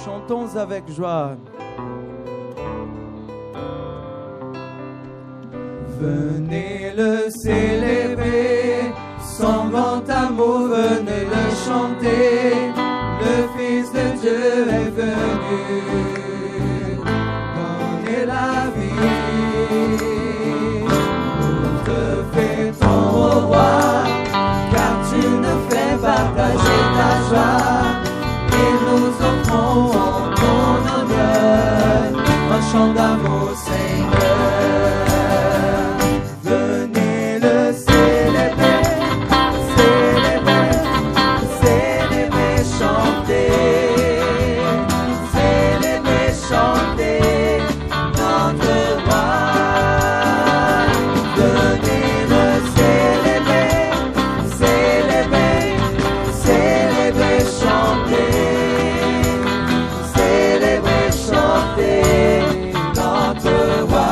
chantons avec joie. Venez le célébrer, son grand amour, venez le chanter. Le Fils de Dieu est venu donner la vie. Nous te fêtons, ô roi, car tu nous fais partager ta joie. Et nous offrons en ton honneur un chant d'amour, Seigneur. Venez le célébrer, célébrer, célébrer, chanter, célébrer, chanter notre roi. Venez le célébrer, célébrer, célébrer, chanter, célébrer, chanter notre roi.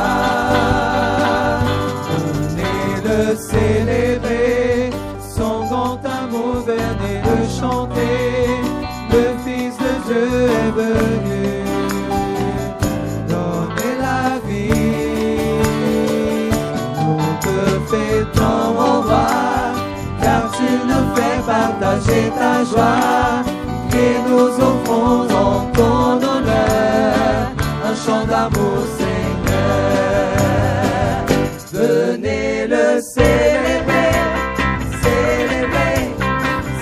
Célébrer son grand amour, venez le chanter. Le Fils de Dieu est venu donner la vie. Nous te fêtons, ô roi, car tu nous fais partager ta joie. Et nous offrons en ton honneur un chant d'amour, Seigneur. Venez le célébrer, célébrer,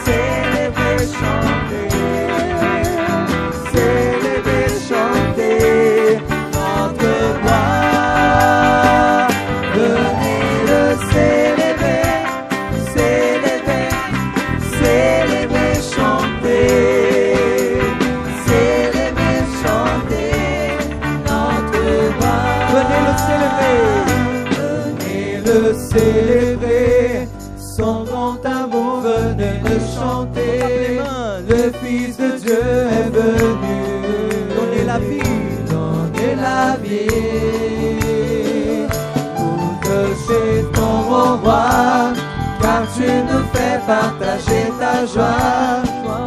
célébrer, chanter, célébrer, chanter notre roi. Venez le célébrer, célébrer, célébrer, chanter, célébrer, chanter notre roi. Venez le célébrer. Le célébrer, son grand amour, venez le chanter. Le Fils de Dieu est venu donner la vie, donner la vie. Nous te fêtons, ô roi, car tu nous fais partager ta joie.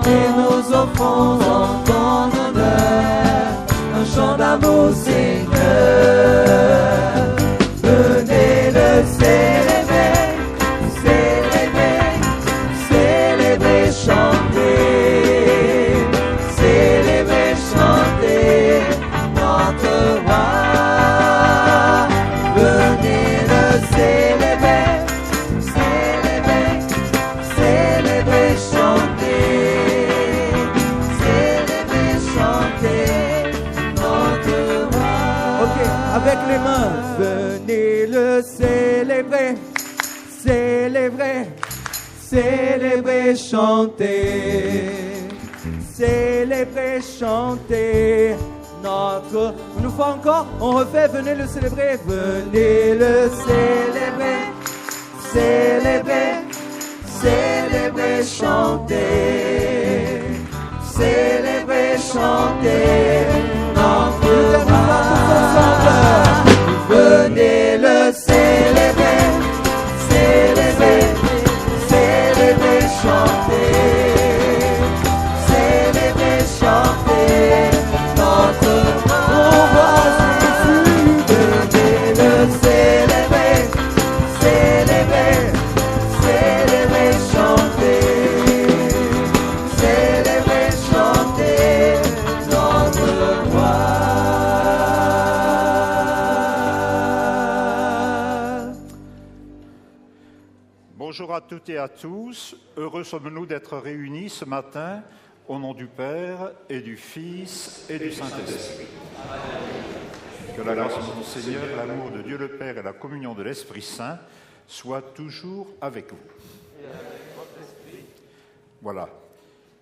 Et nous offrons en ton honneur un chant d'amour, Seigneur. Venez le célébrer, célébrer, célébrer, chanter, célébrer, chanter notre roi. Venez le célébrer, célébrer, célébrer, chanter, célébrer, chanter notre roi. Ok, avec les mains. Venez le célébrer, célébrer, célébrer, chanter, célébrer, chanter notre... Une fois encore, on refait, venez le célébrer, venez le célébrer, célébrer, célébrer, chanter, célébrer, chanter notre roi. Venez le célébrer, célébrer, célébrer, chanter, célébrer, chanter notre roi Jésus. Venez le célébrer, célébrer, célébrer, chanter, célébrer, chanter notre roi. Bonjour à toutes et à tous. Heureux sommes-nous d'être réunis ce matin au nom du Père et du Fils et du Saint-Esprit. Que la grâce de notre Seigneur, l'amour de Dieu le Père et la communion de l'Esprit Saint soient toujours avec vous. Voilà.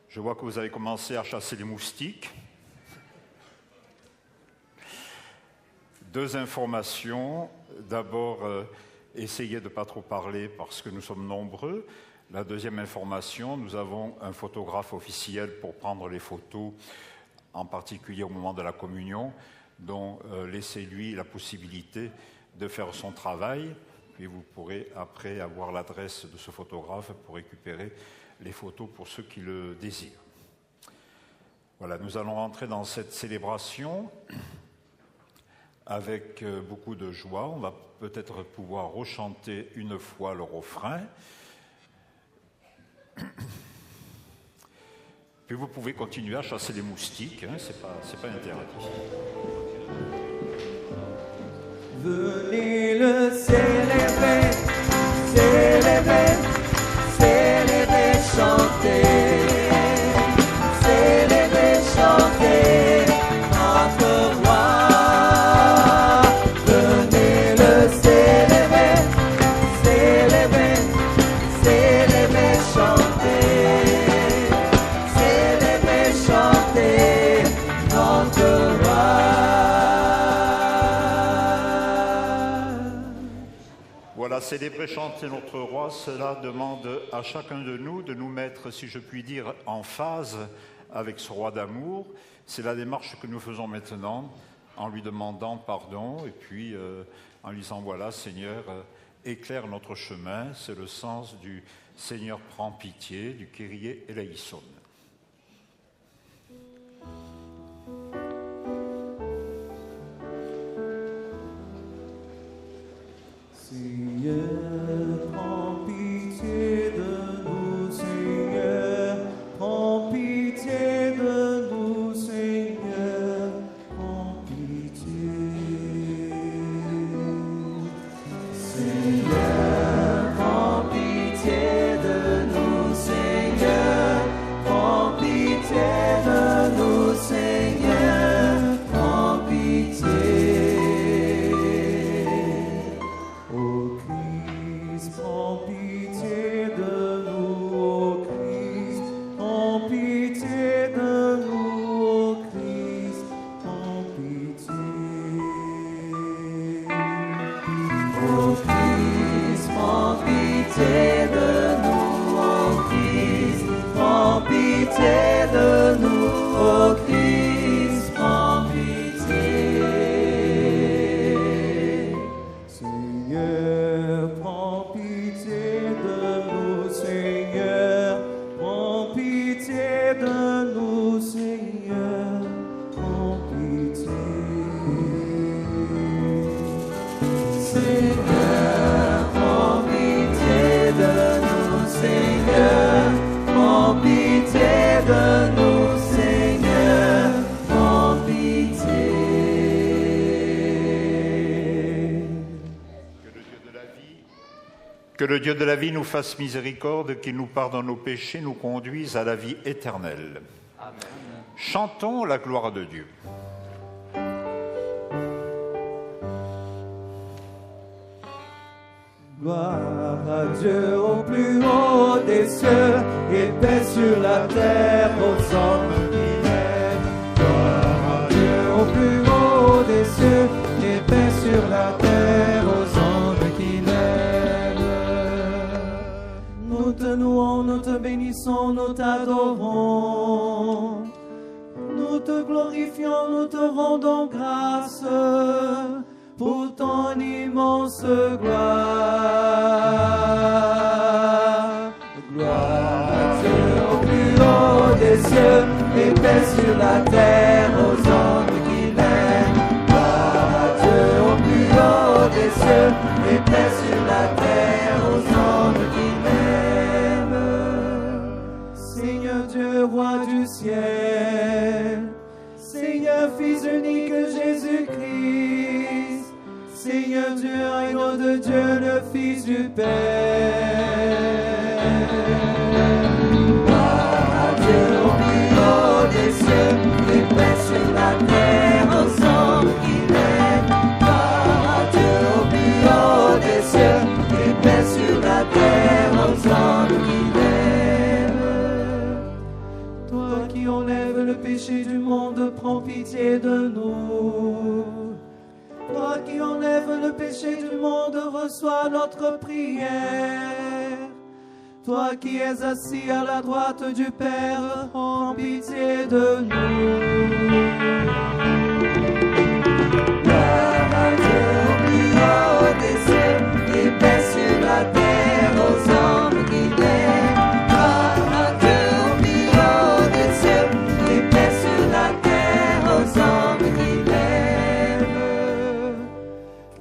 Je vois que vous avez commencé à chasser les moustiques. Deux informations. D'abord, essayez de ne pas trop parler parce que nous sommes nombreux. La deuxième information, nous avons un photographe officiel pour prendre les photos, en particulier au moment de la communion, donc laissez-lui la possibilité de faire son travail, puis vous pourrez après avoir l'adresse de ce photographe pour récupérer les photos pour ceux qui le désirent. Voilà, nous allons rentrer dans cette célébration avec beaucoup de joie. On va peut-être pouvoir rechanter une fois le refrain. Puis vous pouvez continuer à chasser les moustiques, hein, c'est pas interdit. Venez le célébrer, célébrer, célébrer, chanter. Célébrer, chanter notre roi. Venez le célébrer, célébrer, célébrer, chanter. Célébrer, chanter notre roi. Voilà, célébrer, chanter notre roi, cela demande à chacun de nous mettre, si je puis dire, en phase avec ce roi d'amour. C'est la démarche que nous faisons maintenant en lui demandant pardon et puis en lui disant voilà Seigneur, éclaire notre chemin. C'est le sens du Seigneur prend pitié, du Kyrie eleison. Seigneur, prends pitié de nous, Seigneur, prends pitié de nous, Seigneur, prends pitié. Seigneur, prends pitié de nous, Seigneur, prends pitié de nous, Seigneur, prends pitié. Ô Christ, prends pitié de nous, ô Christ, prends pitié de nous, ô Christ, prends pitié. Ô Christ, prends pitié de nous, ô Christ, prends pitié de nous, ô Christ, prends pitié. Seigneur, prends pitié de nous, Seigneur, prends pitié de nous, Seigneur, prends pitié. Seigneur, prends pitié de nous, Seigneur, prends pitié de nous, Seigneur, prends pitié. Que le Dieu de la vie nous fasse miséricorde, qu'il nous pardonne nos péchés, nous conduise à la vie éternelle. Amen. Chantons la gloire de Dieu. Gloire à Dieu au plus haut des cieux et paix sur la terre aux hommes qui l'aiment. Gloire à Dieu au plus haut des cieux et paix sur la terre aux hommes qui l'aiment. Nous te louons, nous te bénissons, nous t'adorons. Nous te glorifions, nous te rendons grâce pour ton immense gloire. Gloire à Dieu au plus haut des cieux et paix sur la terre aux hommes qui l'aiment. Gloire à Dieu au plus haut des cieux et paix sur la terre aux hommes qui l'aiment. Seigneur Dieu, roi du ciel, Seigneur Fils unique Jésus-Christ, Seigneur Dieu, agneau de Dieu, le Fils du Père. Gloire à Dieu au plus haut des cieux, et paix sur la terre aux hommes qui l'aiment. Gloire à Dieu au plus haut des cieux, et paix sur la terre aux hommes qui l'aiment. Toi qui enlèves le péché du monde, prends pitié de nous. Toi qui enlèves le péché du monde, reçois notre prière. Toi qui es assis à la droite du Père, prends pitié de nous. Gloire à Dieu au plus haut des cieux, et paix sur la terre aux hommes qui l'aiment. Gloire à Dieu au plus haut des cieux, et paix sur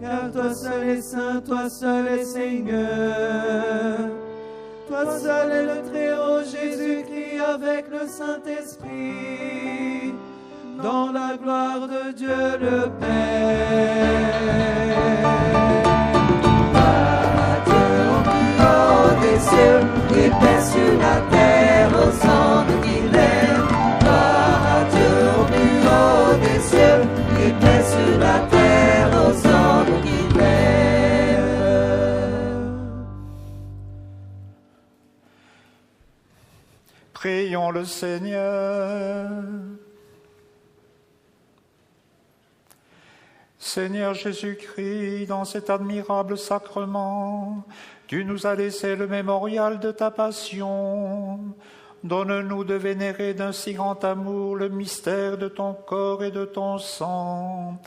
car toi seul est saint, toi seul est Seigneur. Toi seul est le Très-Haut Jésus-Christ avec le Saint-Esprit, dans la gloire de Dieu le Père. Des cieux, et paix sur la terre au centre qu'il est. Gloire à Dieu au plus haut des cieux, et paix sur la terre au centre qu'il est. Prions le Seigneur. Seigneur Jésus-Christ, dans cet admirable sacrement, tu nous as laissé le mémorial de ta passion. Donne-nous de vénérer d'un si grand amour le mystère de ton corps et de ton sang,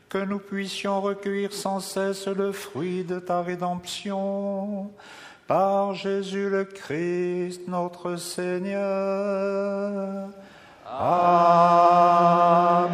que nous puissions recueillir sans cesse le fruit de ta rédemption. Par Jésus le Christ, notre Seigneur. Amen.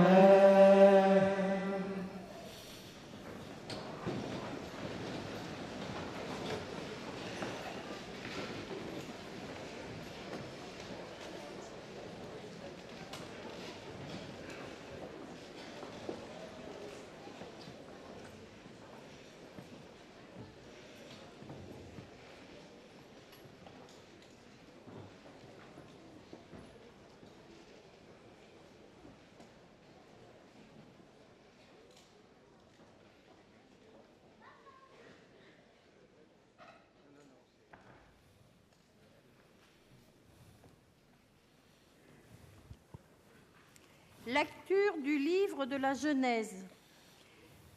Lecture du livre de la Genèse.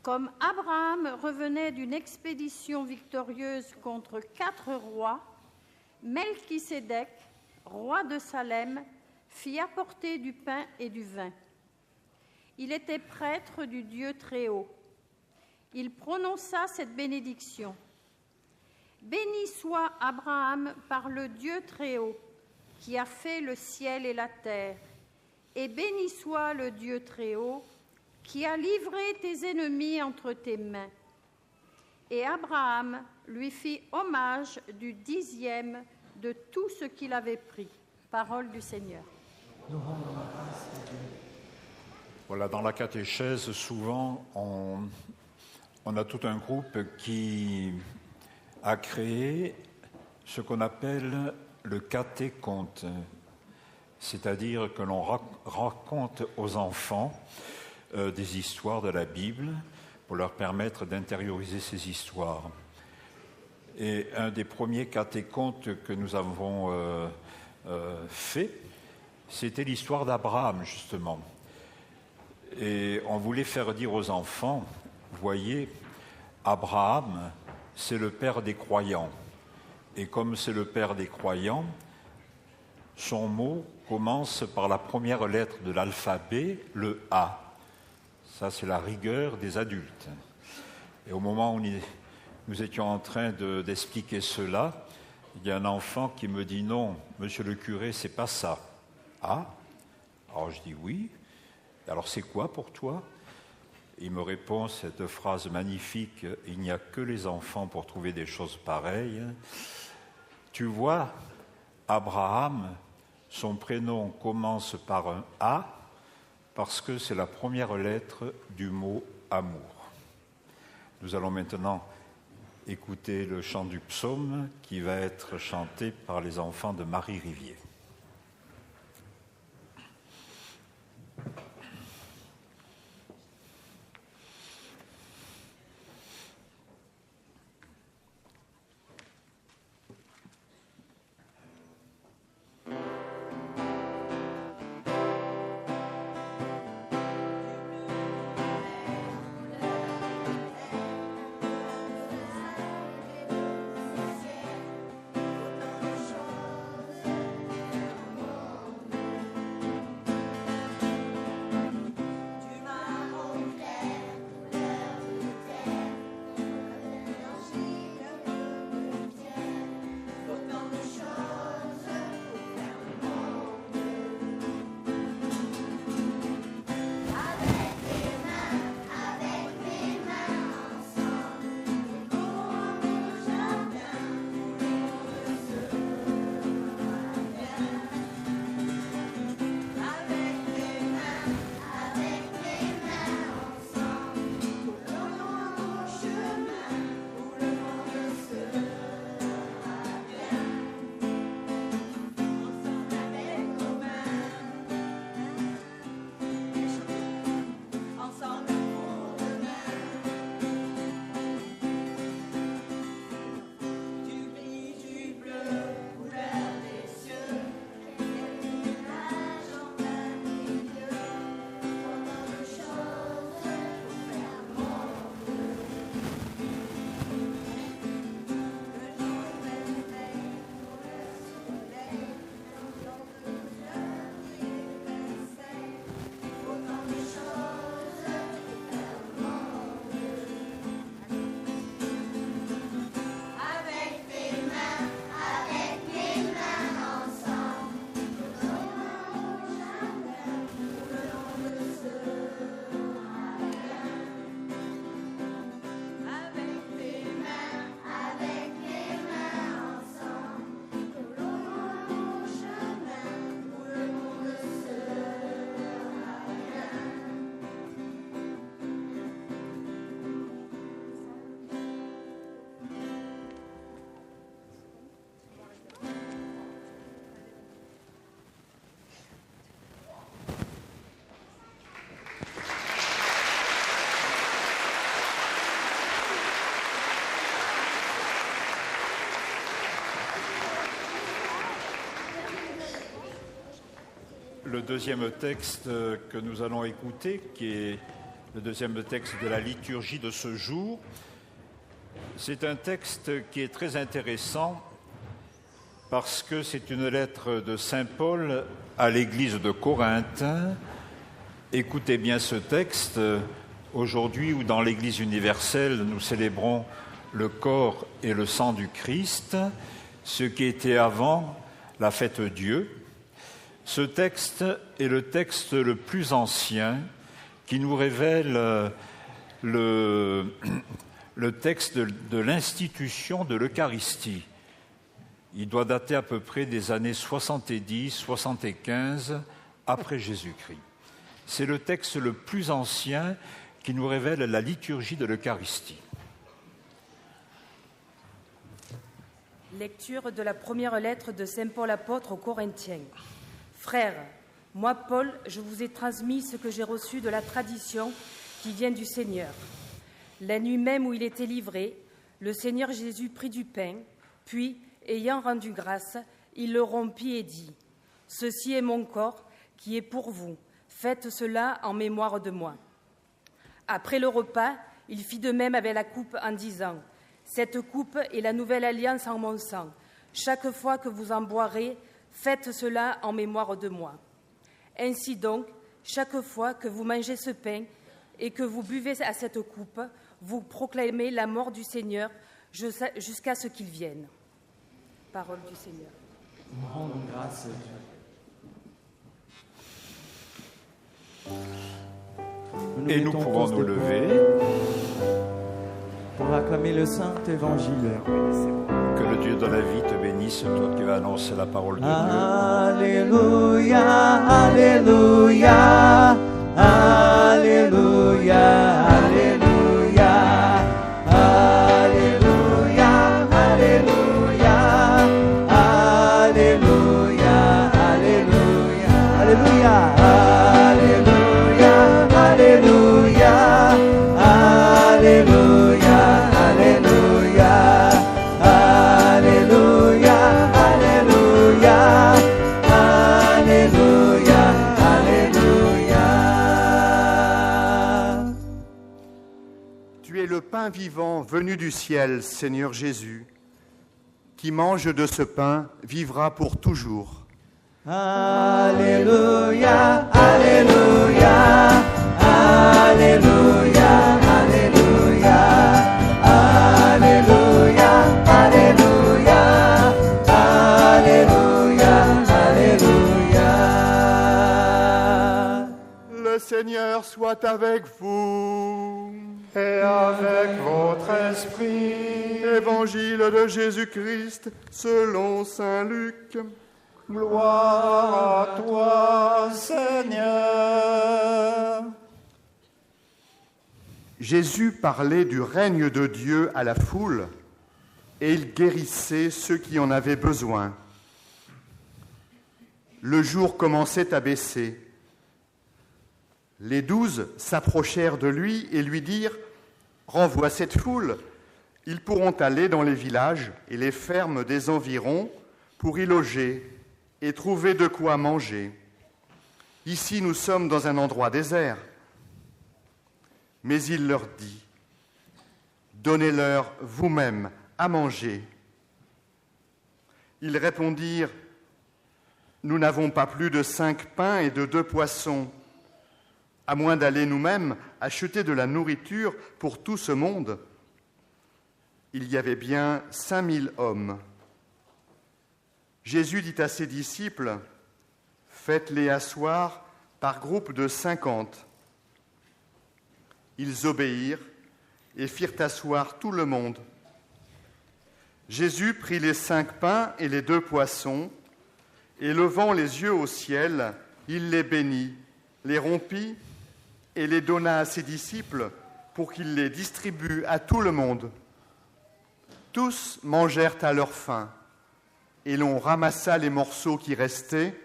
Comme Abraham revenait d'une expédition victorieuse contre 4 rois, Melchisédek, roi de Salem, fit apporter du pain et du vin. Il était prêtre du Dieu Très-Haut. Il prononça cette bénédiction. Béni soit Abraham par le Dieu Très-Haut, qui a fait le ciel et la terre. Et béni soit le Dieu Très-Haut, qui a livré tes ennemis entre tes mains. Et Abraham lui fit hommage du 10e de tout ce qu'il avait pris. Parole du Seigneur. Voilà, dans la catéchèse, souvent, on a tout un groupe qui a créé ce qu'on appelle le catéconte. C'est-à-dire que l'on raconte aux enfants des histoires de la Bible pour leur permettre d'intérioriser ces histoires. Et un des premiers catécontes que nous avons fait, c'était l'histoire d'Abraham, justement. Et on voulait faire dire aux enfants, voyez, Abraham, c'est le père des croyants. Et comme c'est le père des croyants, son mot commence par la première lettre de l'alphabet, le A. Ça, c'est la rigueur des adultes. Et au moment où nous étions en train d'expliquer cela, il y a un enfant qui me dit « Non, monsieur le curé, c'est pas ça. » Ah ? Alors je dis « Oui. Alors c'est quoi pour toi ?» Il me répond cette phrase magnifique « Il n'y a que les enfants pour trouver des choses pareilles. » Tu vois, Abraham, son prénom commence par un A parce que c'est la première lettre du mot amour. Nous allons maintenant écouter le chant du psaume qui va être chanté par les enfants de Marie Rivier. le deuxième texte que nous allons écouter, qui est le deuxième texte de la liturgie de ce jour. C'est un texte qui est très intéressant parce que c'est une lettre de Saint Paul à l'église de Corinthe. Écoutez bien ce texte. Aujourd'hui, où dans l'église universelle, nous célébrons le corps et le sang du Christ, ce qui était avant la fête Dieu. Ce texte est le texte le plus ancien qui nous révèle le texte de l'institution de l'Eucharistie. Il doit dater à peu près des années 70-75 après Jésus-Christ. C'est le texte le plus ancien qui nous révèle la liturgie de l'Eucharistie. Lecture de la première lettre de Saint Paul apôtre aux Corinthiens. Frères, moi, Paul, je vous ai transmis ce que j'ai reçu de la tradition qui vient du Seigneur. La nuit même où il était livré, le Seigneur Jésus prit du pain, puis, ayant rendu grâce, il le rompit et dit : « Ceci est mon corps qui est pour vous. Faites cela en mémoire de moi. » Après le repas, il fit de même avec la coupe en disant : « Cette coupe est la nouvelle alliance en mon sang. Chaque fois que vous en boirez, faites cela en mémoire de moi. Ainsi donc, chaque fois que vous mangez ce pain et que vous buvez à cette coupe, vous proclamez la mort du Seigneur jusqu'à ce qu'il vienne. » Parole du Seigneur. Nous rendons grâce à Dieu. Et nous pourrons nous lever. Pour acclamer le Saint Évangile. Que le Dieu de la vie te bénisse, toi qui vas annoncer la parole de Dieu. Alléluia, Alléluia, Alléluia, Alléluia, Alléluia, Alléluia, Alléluia, Alléluia, Alléluia, Alléluia, Alléluia, Alléluia, Alléluia, Alléluia, Alléluia, Alléluia, Alléluia. Tu es le pain vivant venu du ciel, Seigneur Jésus. Qui mange de ce pain vivra pour toujours. Alléluia, Alléluia, Alléluia, Alléluia, Alléluia, Alléluia, Alléluia, Alléluia. Le Seigneur soit avec vous. Et avec votre esprit. Évangile de Jésus-Christ selon saint Luc. Gloire à toi, Seigneur. Jésus parlait du règne de Dieu à la foule et il guérissait ceux qui en avaient besoin. Le jour commençait à baisser. Les 12 s'approchèrent de lui et lui dirent : « Renvoie cette foule, ils pourront aller dans les villages et les fermes des environs pour y loger et trouver de quoi manger. Ici, nous sommes dans un endroit désert. » Mais il leur dit : « Donnez-leur vous-même à manger. » Ils répondirent : « Nous n'avons pas plus de 5 pains et de 2 poissons, à moins d'aller nous-mêmes acheter de la nourriture pour tout ce monde. » Il y avait bien 5000 hommes. Jésus dit à ses disciples : « Faites-les asseoir par groupe de 50. » Ils obéirent et firent asseoir tout le monde. Jésus prit les 5 pains et les 2 poissons, et levant les yeux au ciel, il les bénit, les rompit et les donna à ses disciples pour qu'ils les distribuent à tout le monde. Tous mangèrent à leur faim, et l'on ramassa les morceaux qui restaient.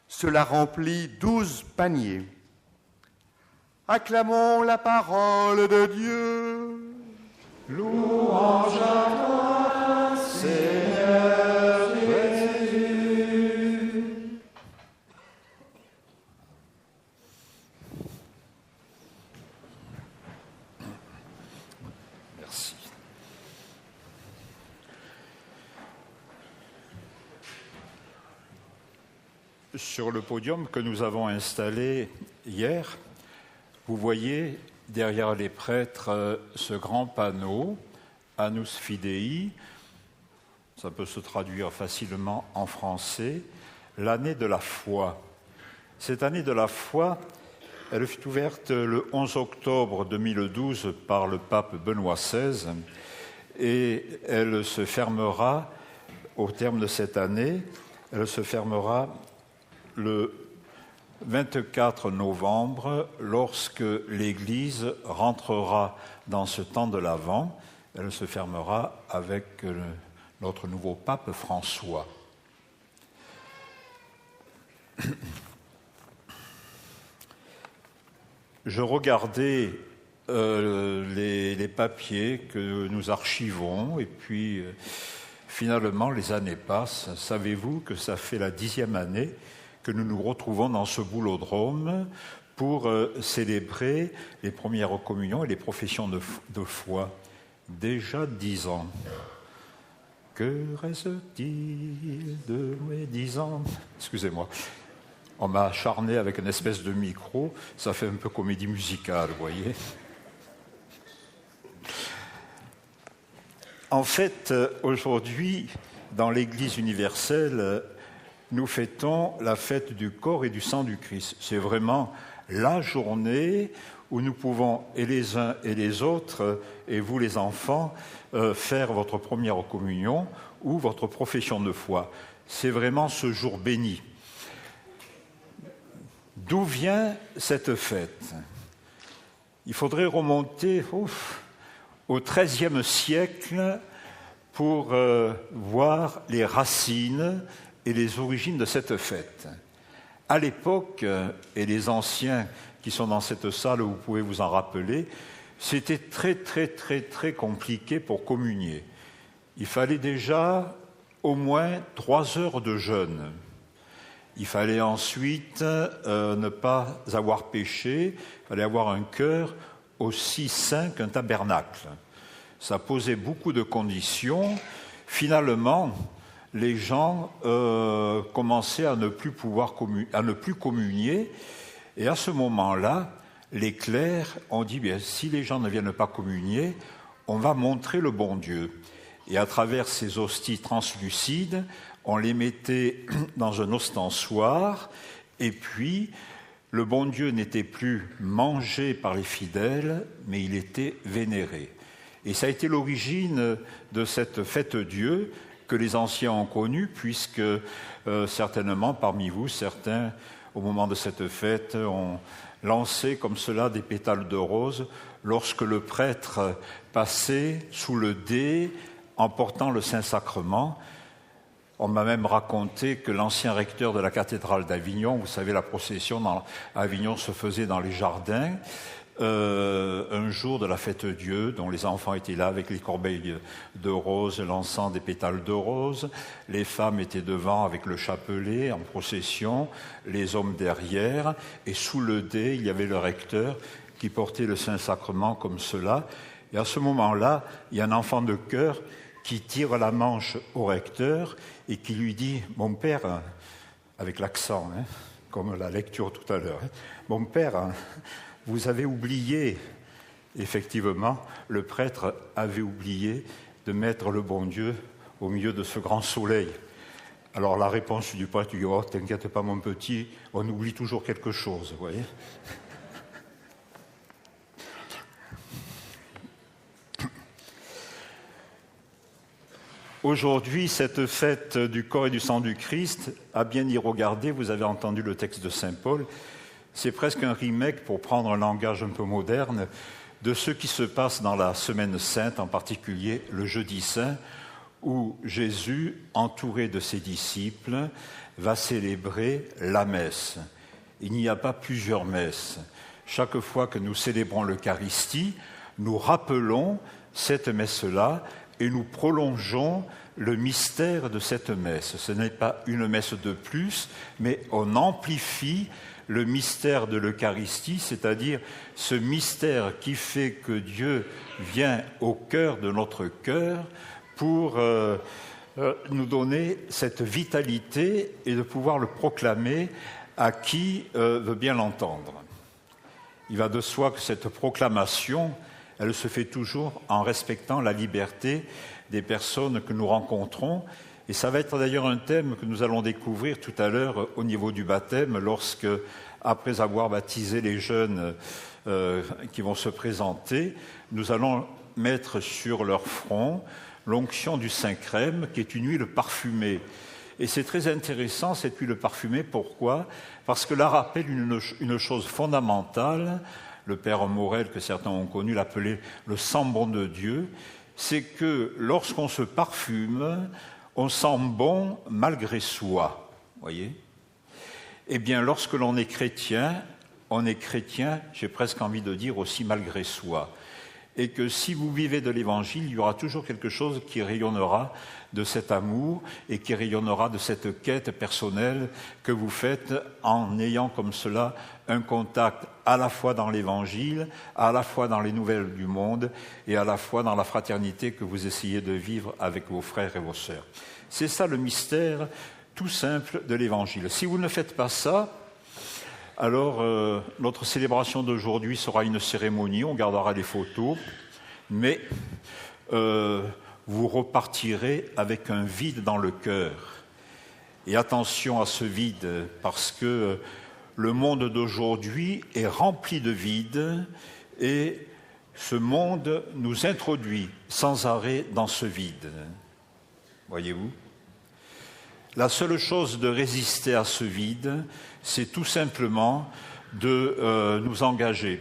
Cela remplit 12 paniers. Acclamons la parole de Dieu. Louange à toi, Seigneur Jésus. Sur le podium que nous avons installé hier, vous voyez derrière les prêtres ce grand panneau, Annus Fidei, ça peut se traduire facilement en français, l'année de la foi. Cette année de la foi, elle fut ouverte le 11 octobre 2012 par le pape Benoît XVI et elle se fermera au terme de cette année, elle se fermera le 24 novembre lorsque l'Église rentrera dans ce temps de l'Avent. Elle se fermera avec notre nouveau pape François. Je regardais les papiers que nous archivons et puis finalement les années passent. Savez-vous que ça fait la 10e année que nous nous retrouvons dans ce boulodrome pour célébrer les premières communions et les professions de foi. Déjà 10 ans. Que reste-t-il de mes 10 ans ? Excusez-moi. On m'a acharné avec une espèce de micro, ça fait un peu comédie musicale, vous voyez. En fait, aujourd'hui, dans l'Église universelle, nous fêtons la fête du corps et du sang du Christ. C'est vraiment la journée où nous pouvons, et les uns et les autres, et vous les enfants, faire votre première communion ou votre profession de foi. C'est vraiment ce jour béni. D'où vient cette fête ? Il faudrait remonter au XIIIe siècle pour voir les racines et les origines de cette fête. À l'époque, et les anciens qui sont dans cette salle, vous pouvez vous en rappeler, c'était très compliqué pour communier. Il fallait déjà au moins 3 heures de jeûne. Il fallait ensuite ne pas avoir péché, il fallait avoir un cœur aussi saint qu'un tabernacle. Ça posait beaucoup de conditions. Finalement, les gens commençaient à ne plus communier. Et à ce moment-là, les clercs ont dit, bien, si les gens ne viennent pas communier, on va montrer le bon Dieu. Et à travers ces hosties translucides, on les mettait dans un ostensoir, et puis le bon Dieu n'était plus mangé par les fidèles, mais il était vénéré. Et ça a été l'origine de cette fête Dieu que les anciens ont connue, puisque certainement parmi vous, certains, au moment de cette fête, ont lancé comme cela des pétales de rose lorsque le prêtre passait sous le dais en portant le Saint-Sacrement. On m'a même raconté que l'ancien recteur de la cathédrale d'Avignon, vous savez, la procession à Avignon se faisait dans les jardins, un jour de la fête Dieu, dont les enfants étaient là avec les corbeilles de roses, lançant des pétales de rose. Les femmes étaient devant avec le chapelet en procession, les hommes derrière, et sous le dais, il y avait le recteur qui portait le Saint-Sacrement comme cela. Et à ce moment-là, il y a un enfant de chœur qui tire la manche au recteur et qui lui dit « Mon père », avec l'accent, comme la lecture tout à l'heure, « Mon père, vous avez oublié », effectivement, le prêtre avait oublié de mettre le bon Dieu au milieu de ce grand soleil. Alors la réponse du prêtre lui dit « Oh, t'inquiète pas mon petit, on oublie toujours quelque chose, vous voyez ?» Aujourd'hui, cette fête du corps et du sang du Christ, à bien y regarder, vous avez entendu le texte de saint Paul, c'est presque un remake, pour prendre un langage un peu moderne, de ce qui se passe dans la Semaine Sainte, en particulier le Jeudi Saint, où Jésus, entouré de ses disciples, va célébrer la messe. Il n'y a pas plusieurs messes. Chaque fois que nous célébrons l'Eucharistie, nous rappelons cette messe-là, et nous prolongeons le mystère de cette messe. Ce n'est pas une messe de plus, mais on amplifie le mystère de l'Eucharistie, c'est-à-dire ce mystère qui fait que Dieu vient au cœur de notre cœur pour nous donner cette vitalité et de pouvoir le proclamer à qui veut bien l'entendre. Il va de soi que cette proclamation, elle se fait toujours en respectant la liberté des personnes que nous rencontrons. Et ça va être d'ailleurs un thème que nous allons découvrir tout à l'heure au niveau du baptême, lorsque, après avoir baptisé les jeunes qui vont se présenter, nous allons mettre sur leur front l'onction du Saint-Crème, qui est une huile parfumée. Et c'est très intéressant, cette huile parfumée. Pourquoi ? Parce que là rappelle une chose fondamentale. Le Père Morel, que certains ont connu, l'appelait le sang bon de Dieu. C'est que lorsqu'on se parfume, on sent bon malgré soi. Voyez ? Eh bien, lorsque l'on est chrétien, j'ai presque envie de dire aussi malgré soi. Et que si vous vivez de l'Évangile, il y aura toujours quelque chose qui rayonnera de cet amour et qui rayonnera de cette quête personnelle que vous faites en ayant comme cela un contact à la fois dans l'Évangile, à la fois dans les nouvelles du monde et à la fois dans la fraternité que vous essayez de vivre avec vos frères et vos sœurs. C'est ça le mystère tout simple de l'Évangile. Si vous ne faites pas ça, alors notre célébration d'aujourd'hui sera une cérémonie, on gardera les photos, mais vous repartirez avec un vide dans le cœur. Et attention à ce vide, parce que le monde d'aujourd'hui est rempli de vide, et ce monde nous introduit sans arrêt dans ce vide. Voyez-vous ? La seule chose de résister à ce vide, c'est tout simplement de nous engager,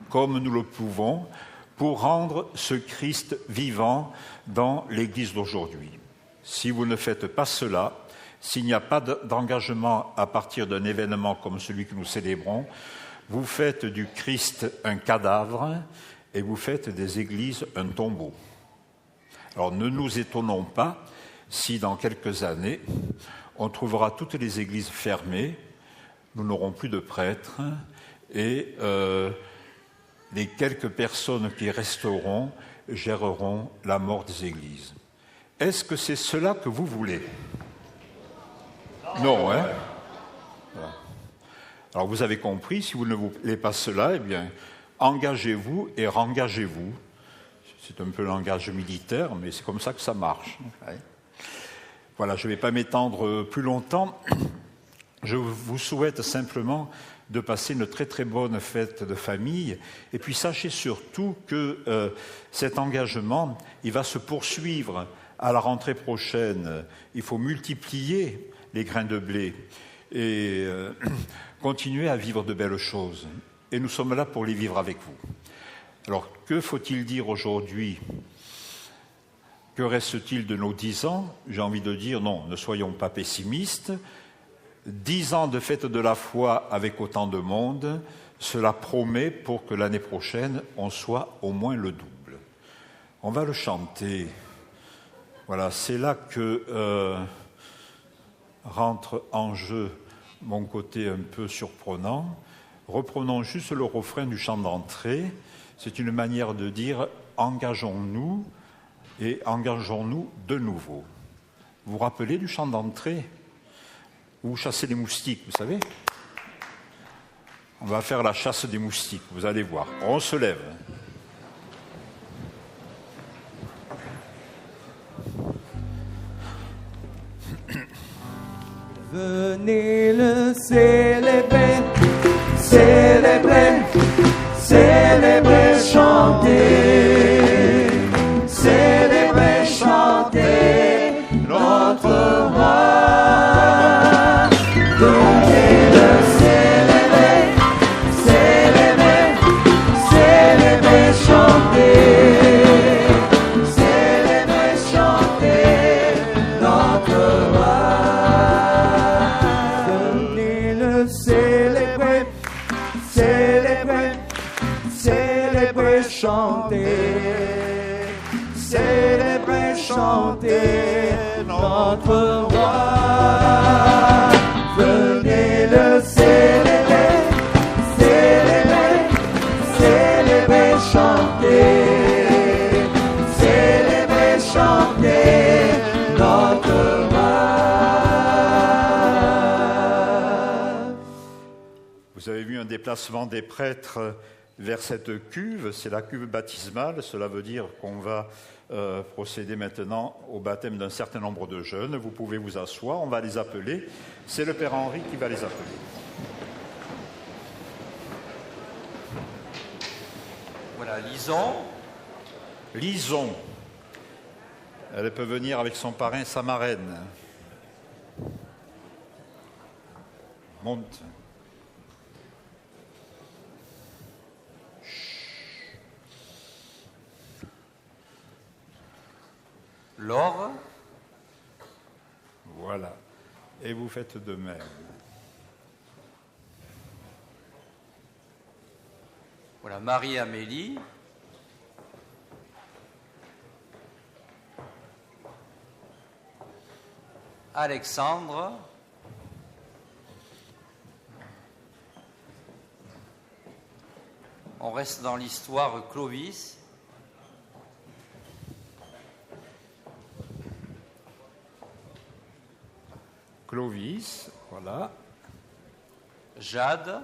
comme nous le pouvons, pour rendre ce Christ vivant dans l'Église d'aujourd'hui. Si vous ne faites pas cela, s'il n'y a pas d'engagement à partir d'un événement comme celui que nous célébrons, vous faites du Christ un cadavre et vous faites des églises un tombeau. Alors ne nous étonnons pas si dans quelques années, on trouvera toutes les églises fermées, nous n'aurons plus de prêtres et les quelques personnes qui resteront géreront la mort des églises. Est-ce que c'est cela que vous voulez ? Non, hein ? Voilà. Alors vous avez compris, si vous ne voulez pas cela, eh bien, engagez-vous et rengagez-vous. C'est un peu le langage militaire, mais c'est comme ça que ça marche. Ouais. Voilà, je ne vais pas m'étendre plus longtemps. Je vous souhaite simplement de passer une très très bonne fête de famille. Et puis sachez surtout que cet engagement, il va se poursuivre à la rentrée prochaine. Il faut multiplier les grains de blé et continuer à vivre de belles choses. Et nous sommes là pour les vivre avec vous. Alors, que faut-il dire aujourd'hui ? Que reste-t-il de nos 10 ans ? J'ai envie de dire non, ne soyons pas pessimistes. 10 ans de fête de la foi avec autant de monde, cela promet pour que l'année prochaine, on soit au moins le double. On va le chanter. Voilà, c'est là que rentre en jeu mon côté un peu surprenant. Reprenons juste le refrain du chant d'entrée. C'est une manière de dire « engageons-nous » et engageons-nous de nouveau. Vous vous rappelez du chant d'entrée ? Vous chassez les moustiques, vous savez ? On va faire la chasse des moustiques, vous allez voir. On se lève. Venez le célébrer, célébrer, célébrer, chanter, célébrer, chanter notre roi. Venez le célébrer, célébrer, célébrer, chanter, célébrer, chanter notre roi. Venez le célébrer, célébrer, célébrer, chanter, célébrer, chanter notre roi. Venez le célébrer, célébrer, célébrer, chanter, célébrer, chanter notre déplacement des prêtres vers cette cuve, c'est la cuve baptismale. Cela veut dire qu'on va procéder maintenant au baptême d'un certain nombre de jeunes. Vous pouvez vous asseoir, on va les appeler. C'est le Père Henri qui va les appeler. Voilà, Lison. Lison. Elle peut venir avec son parrain, sa marraine. Monte. Laure. Voilà. Et vous faites de même. Voilà, Marie-Amélie. Alexandre. On reste dans l'histoire, Clovis. Clovis, voilà. Jade.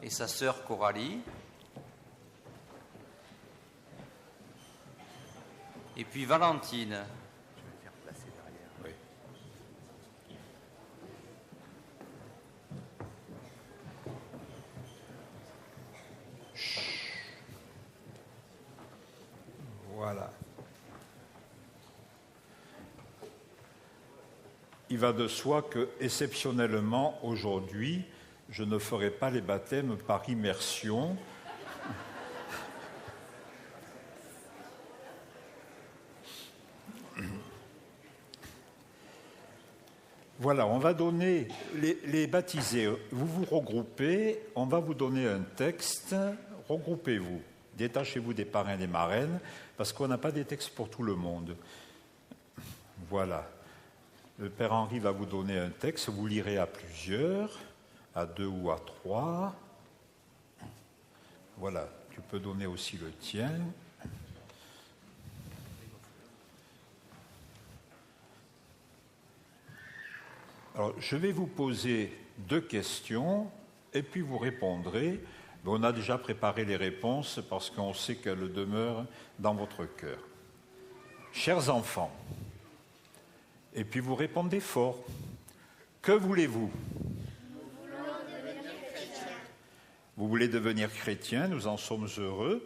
Et sa sœur Coralie. Et puis Valentine. Oui. Voilà. Il va de soi que, exceptionnellement, aujourd'hui, je ne ferai pas les baptêmes par immersion. Voilà, on va donner les baptisés. Vous vous regroupez, on va vous donner un texte. Regroupez-vous, détachez-vous des parrains et des marraines, parce qu'on n'a pas des textes pour tout le monde. Voilà. Le Père Henri va vous donner un texte, vous lirez à plusieurs, à 2 ou à 3. Voilà, tu peux donner aussi le tien. Alors, je vais vous poser 2 questions et puis vous répondrez. Mais on a déjà préparé les réponses parce qu'on sait qu'elles demeurent dans votre cœur. Chers enfants, et puis vous répondez fort. Que voulez-vous ? Nous voulons devenir chrétiens. Vous voulez devenir chrétien, nous en sommes heureux.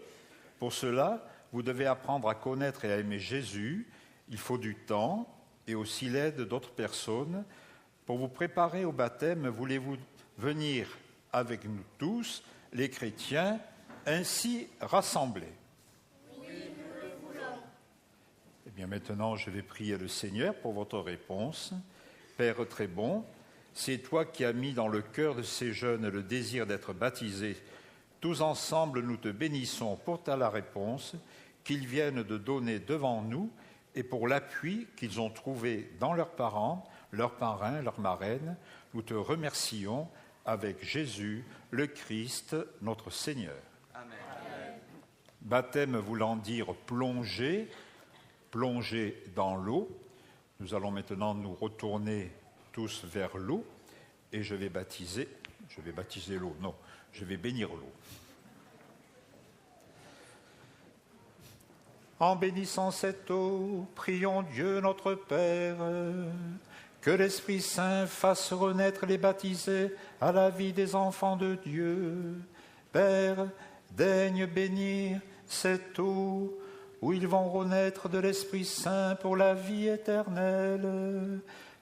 Pour cela, vous devez apprendre à connaître et à aimer Jésus. Il faut du temps et aussi l'aide d'autres personnes. Pour vous préparer au baptême, voulez-vous venir avec nous tous, les chrétiens, ainsi rassemblés ? Oui, nous le voulons. Eh bien, maintenant, je vais prier le Seigneur pour votre réponse. Père très bon, c'est toi qui as mis dans le cœur de ces jeunes le désir d'être baptisés. Tous ensemble, nous te bénissons pour ta la réponse qu'ils viennent de donner devant nous et pour l'appui qu'ils ont trouvé dans leurs parents, leurs parrains, leurs marraines. Nous te remercions avec Jésus, le Christ, notre Seigneur. Amen. Baptême voulant dire plonger, plonger dans l'eau. Nous allons maintenant nous retourner tous vers l'eau et je vais baptiser l'eau, non, je vais bénir l'eau. En bénissant cette eau, prions Dieu notre Père, que l'Esprit Saint fasse renaître les baptisés à la vie des enfants de Dieu. Père, daigne bénir cette eau où ils vont renaître de l'Esprit Saint pour la vie éternelle.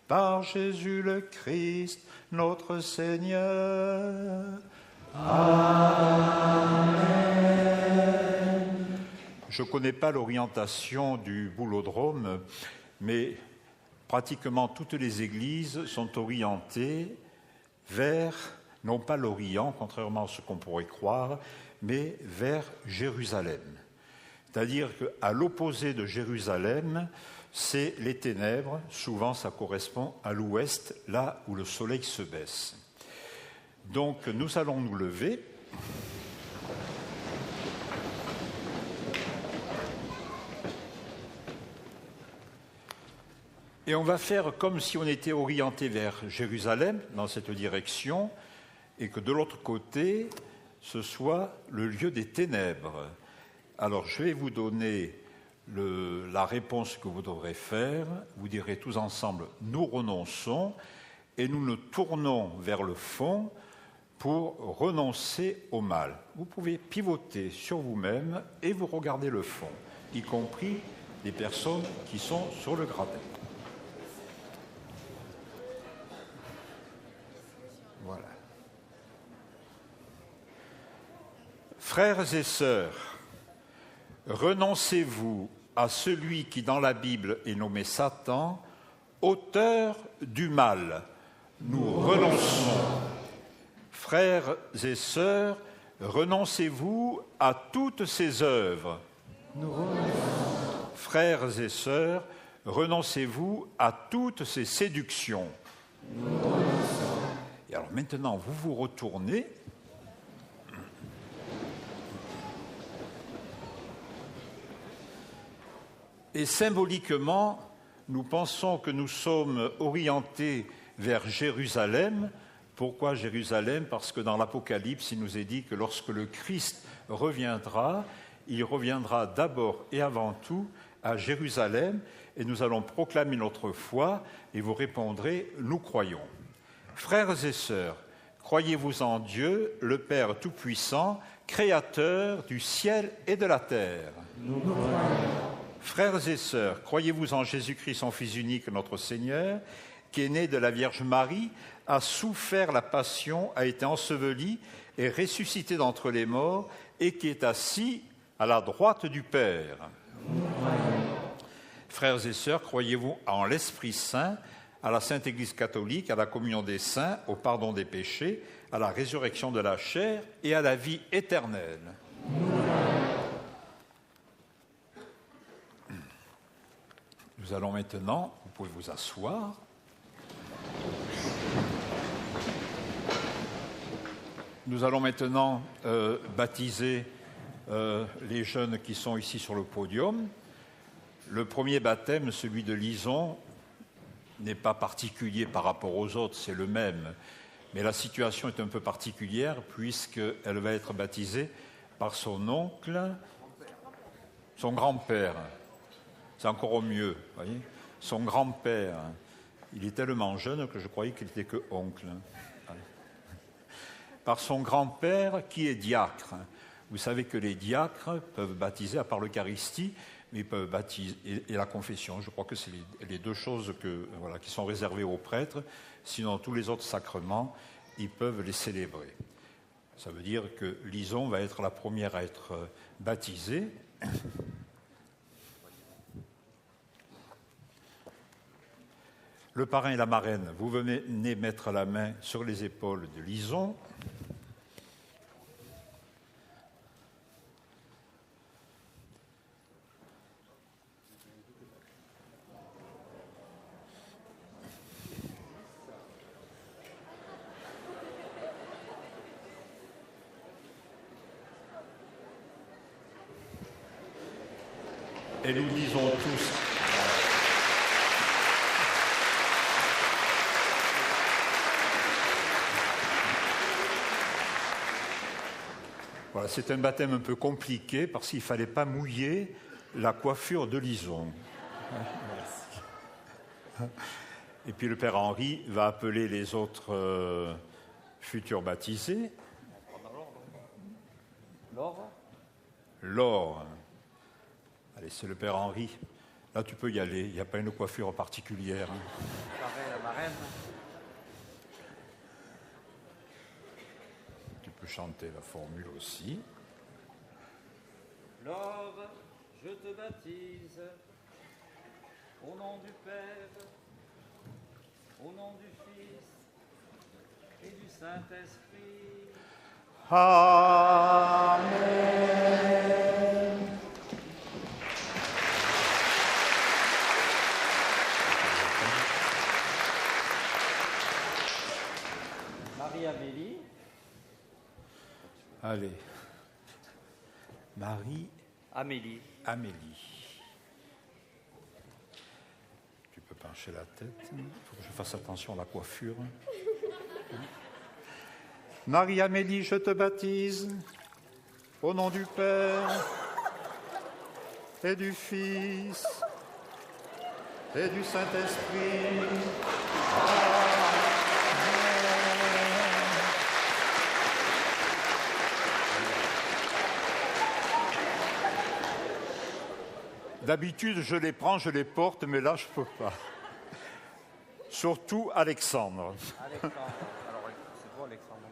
Par Jésus le Christ, notre Seigneur. Amen. Je ne connais pas l'orientation du boulodrome, mais pratiquement toutes les églises sont orientées vers, non pas l'Orient, contrairement à ce qu'on pourrait croire, mais vers Jérusalem. C'est-à-dire qu'à l'opposé de Jérusalem, c'est les ténèbres. Souvent, ça correspond à l'ouest, là où le soleil se baisse. Donc, nous allons nous lever. Et on va faire comme si on était orienté vers Jérusalem, dans cette direction, et que de l'autre côté, ce soit le lieu des ténèbres. Alors, je vais vous donner la réponse que vous devrez faire. Vous direz tous ensemble « nous renonçons » et nous nous tournons vers le fond pour renoncer au mal. Vous pouvez pivoter sur vous-même et vous regardez le fond, y compris les personnes qui sont sur le gradin. Voilà. Frères et sœurs, renoncez-vous à celui qui dans la Bible est nommé Satan, auteur du mal. Nous renonçons. Frères et sœurs, renoncez-vous à toutes ces œuvres. Nous renonçons. Frères et sœurs, renoncez-vous à toutes ces séductions. Nous renonçons. Et alors maintenant, vous vous retournez. Et symboliquement, nous pensons que nous sommes orientés vers Jérusalem. Pourquoi Jérusalem? Parce que dans l'Apocalypse, il nous est dit que lorsque le Christ reviendra, il reviendra d'abord et avant tout à Jérusalem, et nous allons proclamer notre foi, et vous répondrez « Nous croyons ». Frères et sœurs, croyez-vous en Dieu, le Père Tout-Puissant, Créateur du ciel et de la terre? Nous croyons. Frères et sœurs, croyez-vous en Jésus-Christ, son Fils unique, notre Seigneur, qui est né de la Vierge Marie, a souffert la passion, a été enseveli et ressuscité d'entre les morts, et qui est assis à la droite du Père? Nous croyons. Frères et sœurs, croyez-vous en l'Esprit Saint, à la Sainte Église catholique, à la communion des saints, au pardon des péchés, à la résurrection de la chair et à la vie éternelle? Nous allons maintenant, vous pouvez vous asseoir. Nous allons maintenant baptiser les jeunes qui sont ici sur le podium. Le premier baptême, celui de Lison, n'est pas particulier par rapport aux autres, c'est le même. Mais la situation est un peu particulière puisqu'elle va être baptisée par son oncle, son grand-père. C'est encore au mieux, voyez. Son grand-père, il est tellement jeune que je croyais qu'il n'était que oncle. Par son grand-père qui est diacre. Vous savez que les diacres peuvent baptiser, à part l'Eucharistie, mais ils peuvent baptiser, et la confession. Je crois que c'est les deux choses qui sont réservées aux prêtres. Sinon, tous les autres sacrements, ils peuvent les célébrer. Ça veut dire que Lison va être la première à être baptisée. Le parrain et la marraine, vous venez mettre la main sur les épaules de Lison. Et nous disons tous... Voilà, c'est un baptême un peu compliqué parce qu'il ne fallait pas mouiller la coiffure de Lison. Et puis le père Henri va appeler les autres futurs baptisés. Laure. Allez, c'est le père Henri. Là, tu peux y aller. Il n'y a pas une coiffure particulière. La marraine. Tu peux chanter la formule aussi. Laure, je te baptise au nom du Père, au nom du Fils et du Saint-Esprit. Amen. Marie-Amélie. Allez. Marie. Amélie. Amélie. Tu peux pencher. pencher la tête. Il faut que je fasse attention à la coiffure. Marie-Amélie, je te baptise au nom du Père et du Fils et du Saint-Esprit. D'habitude, je les prends, je les porte, mais là, je ne peux pas. Surtout Alexandre. Alexandre. Alors, c'est toi, Alexandre.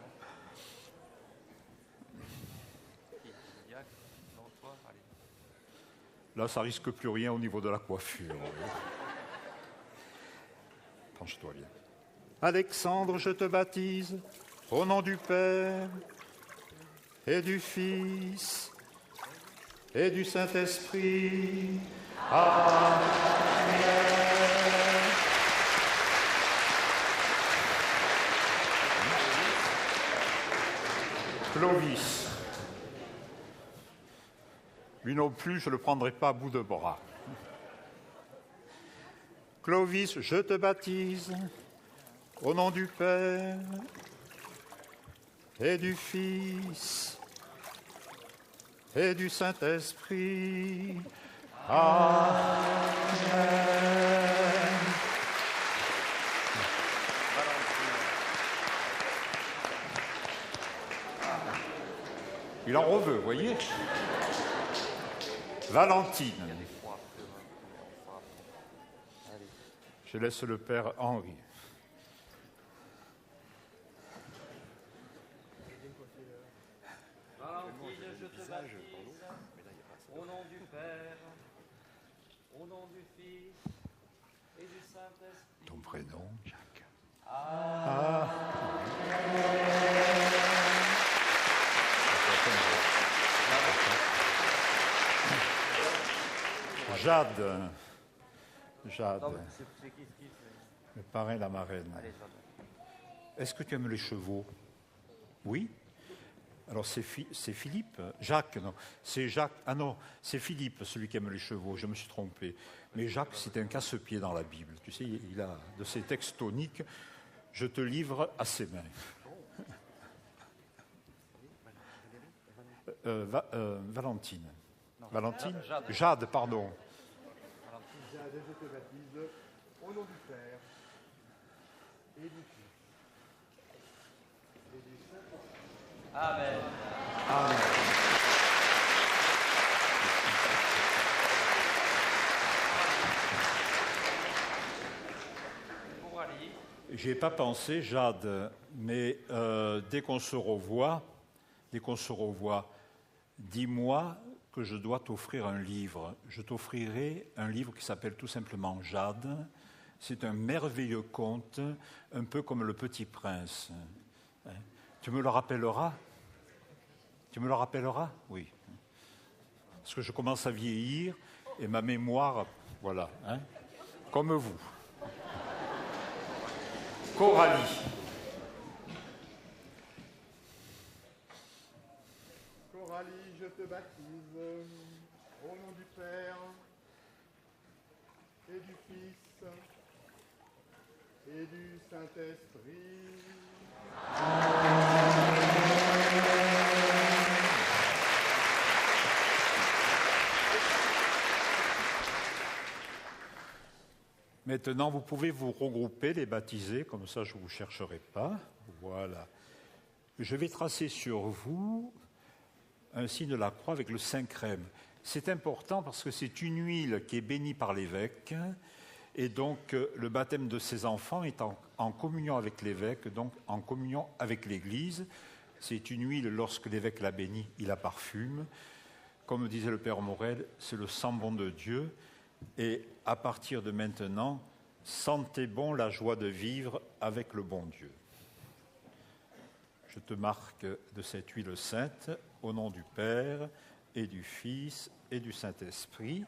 Qui Diacre? Non, toi, allez. Là, ça risque plus rien au niveau de la coiffure. Penche-toi bien. Alexandre, je te baptise au nom du Père et du Fils et du Saint-Esprit. Amen. Clovis. Lui non plus, je ne le prendrai pas à bout de bras. Clovis, je te baptise au nom du Père et du Fils et du Saint-Esprit. Amen. Il en reveut, vous voyez. Valentine. Je laisse le père Henri. Valentine, je te baptise au nom du Père, au nom du Fils et du Saint-Esprit. Ton prénom, Jacques. Jade. Jade. Non, mais c'est qui Le parrain, la marraine. Allez, Jade. Est-ce que tu aimes les chevaux? Oui. Alors c'est Philippe. Jacques, non. C'est Jacques. Ah non, c'est Philippe, celui qui aime les chevaux. Je me suis trompé. Mais Jacques, c'est un casse-pied dans la Bible. Tu sais, il a de ces textes toniques. Je te livre à ses mains. Valentine. Valentine? Jade, pardon. Jade, je te baptise au nom du Père et du Fils et du Saint-Esprit. Amen. Amen. Pour Ali. J'y ai pas pensé, Jade, mais dès qu'on se revoit, dis-moi que je dois t'offrir un livre. Je t'offrirai un livre qui s'appelle tout simplement Jade. C'est un merveilleux conte, un peu comme Le Petit Prince. Hein? Tu me le rappelleras? Tu me le rappelleras? Oui. Parce que je commence à vieillir et ma mémoire, voilà, hein? Comme vous. Coralie. Coralie, je te baptise au nom du Père et du Fils et du Saint-Esprit. Maintenant, vous pouvez vous regrouper, les baptisés, comme ça je ne vous chercherai pas. Voilà. Je vais tracer sur vous un signe de la croix avec le saint crème. C'est important parce que c'est une huile qui est bénie par l'évêque et donc le baptême de ces enfants est en communion avec l'évêque, donc en communion avec l'Église. C'est une huile, lorsque l'évêque la bénit, il la parfume. Comme disait le Père Morel, c'est le sang bon de Dieu. Et à partir de maintenant, sentez bon la joie de vivre avec le bon Dieu. Je te marque de cette huile sainte, au nom du Père et du Fils et du Saint-Esprit.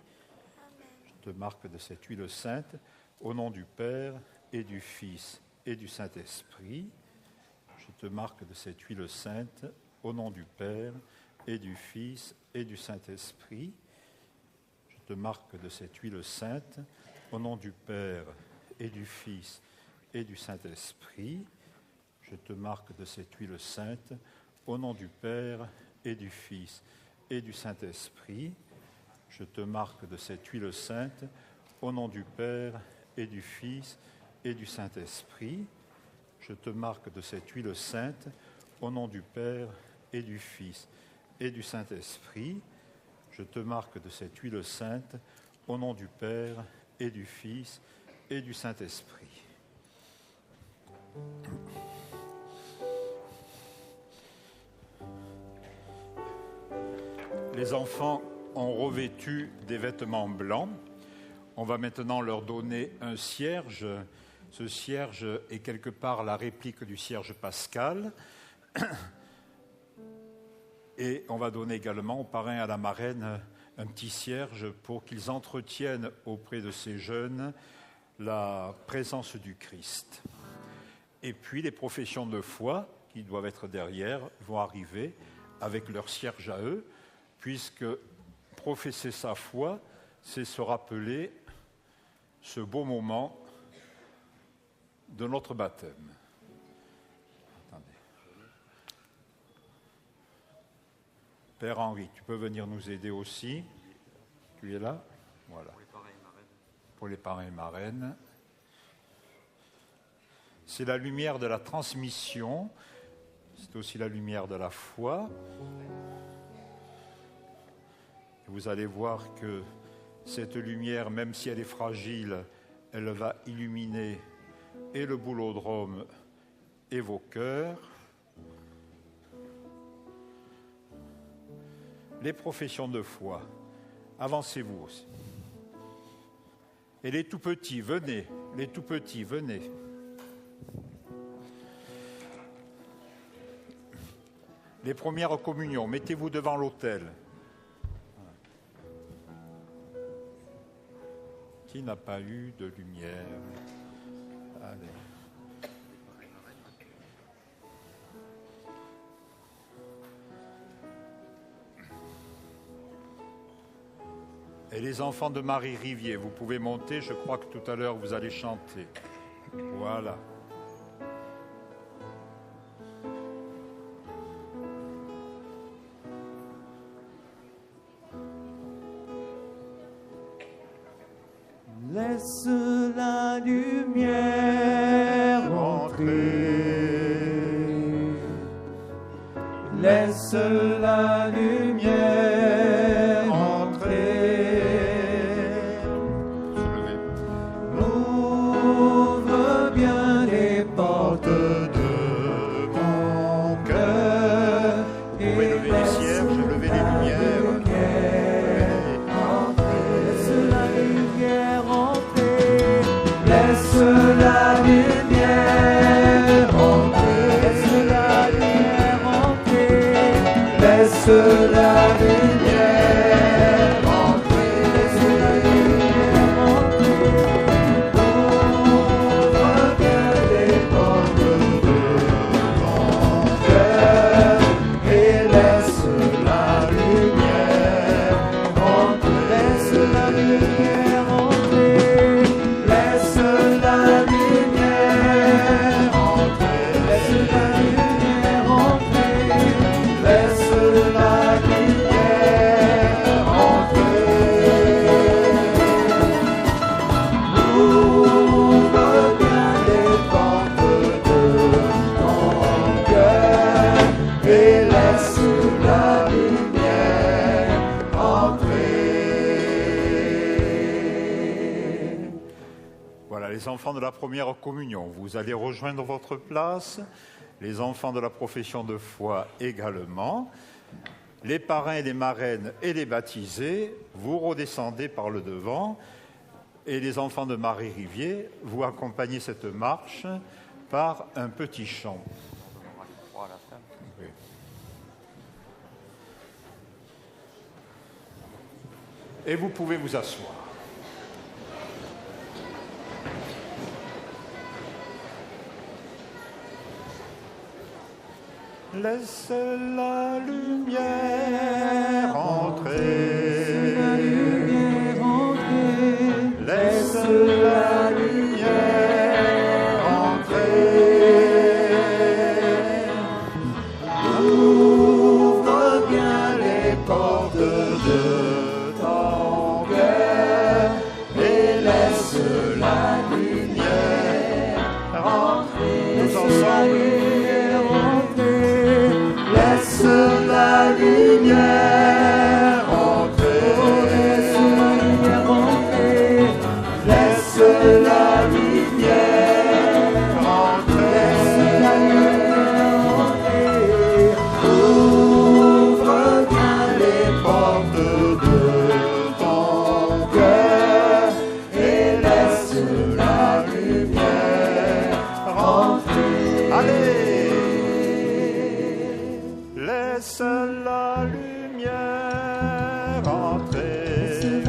Je te marque de cette huile sainte, au nom du Père et du Fils et du Saint-Esprit. Je te marque de cette huile sainte, au nom du Père et du Fils et du Saint-Esprit. Je te marque de cette huile sainte, au nom du Père et du Fils et du Saint-Esprit. Je te marque de cette huile sainte, au nom du Père et du Fils et du Saint-Esprit. Je te marque de cette huile sainte, au nom du Père et du Fils et du Saint-Esprit. Je te marque de cette huile sainte, au nom du Père et du Fils et du Saint-Esprit. Je te marque de cette huile sainte, au nom du Père et du Fils et du Saint-Esprit. Les enfants ont revêtu des vêtements blancs. On va maintenant leur donner un cierge. Ce cierge est quelque part la réplique du cierge pascal. Et on va donner également au parrain et à la marraine un petit cierge pour qu'ils entretiennent auprès de ces jeunes la présence du Christ. Et puis les professions de foi, qui doivent être derrière, vont arriver avec leur cierge à eux, puisque professer sa foi, c'est se rappeler ce beau moment de notre baptême. Attendez. Père Henri, tu peux venir nous aider aussi. Tu es là ? Voilà. Pour les parrains et marraines. C'est la lumière de la transmission, c'est aussi la lumière de la foi. Vous allez voir que cette lumière, même si elle est fragile, elle va illuminer et le boulodrome et vos cœurs. Les professions de foi, avancez-vous aussi. Et les tout petits, venez, les tout petits, venez. Les premières communions, mettez-vous devant l'autel. Qui n'a pas eu de lumière? Allez. Et les enfants de Marie Rivier, vous pouvez monter, je crois que tout à l'heure vous allez chanter. Voilà. Laisse la lumière entrer. Laisse la lumière entrer. Ouvre bien les portes de mon cœur. Vous pouvez lever les cierges, lever les lumières. Laisse la lumière entrer. Laisse la lumière entrer. Laisse la lumière entrer. Laisse la lumière entrer. Ouvre bien les portes de mon cœur et laisse la lumière entrer. Laisse la lumière entrer. Laisse la lumière entrer. Laisse la lumière entrer. Laisse la lumière entrer. Ouvre bien les portes de ton cœur et laisse la lumière entrer. Voilà, les enfants de la première communion, vous allez rejoindre votre place. Les enfants de la profession de foi également. Les parrains et les marraines et les baptisés, vous redescendez par le devant. Et les enfants de Marie Rivier, vous accompagnez cette marche par un petit chant. Oui. Et vous pouvez vous asseoir. Laisse la lumière entrer. Laisse la lumière portes de ton cœur et laisse la lumière rentrer. Tous ensemble. Laisse la lumière rentrer. Laisse la lumière rentrer. Ouvre bien les portes de ton cœur et laisse la lumière rentrer. Allez! Laisse la lumière entrer.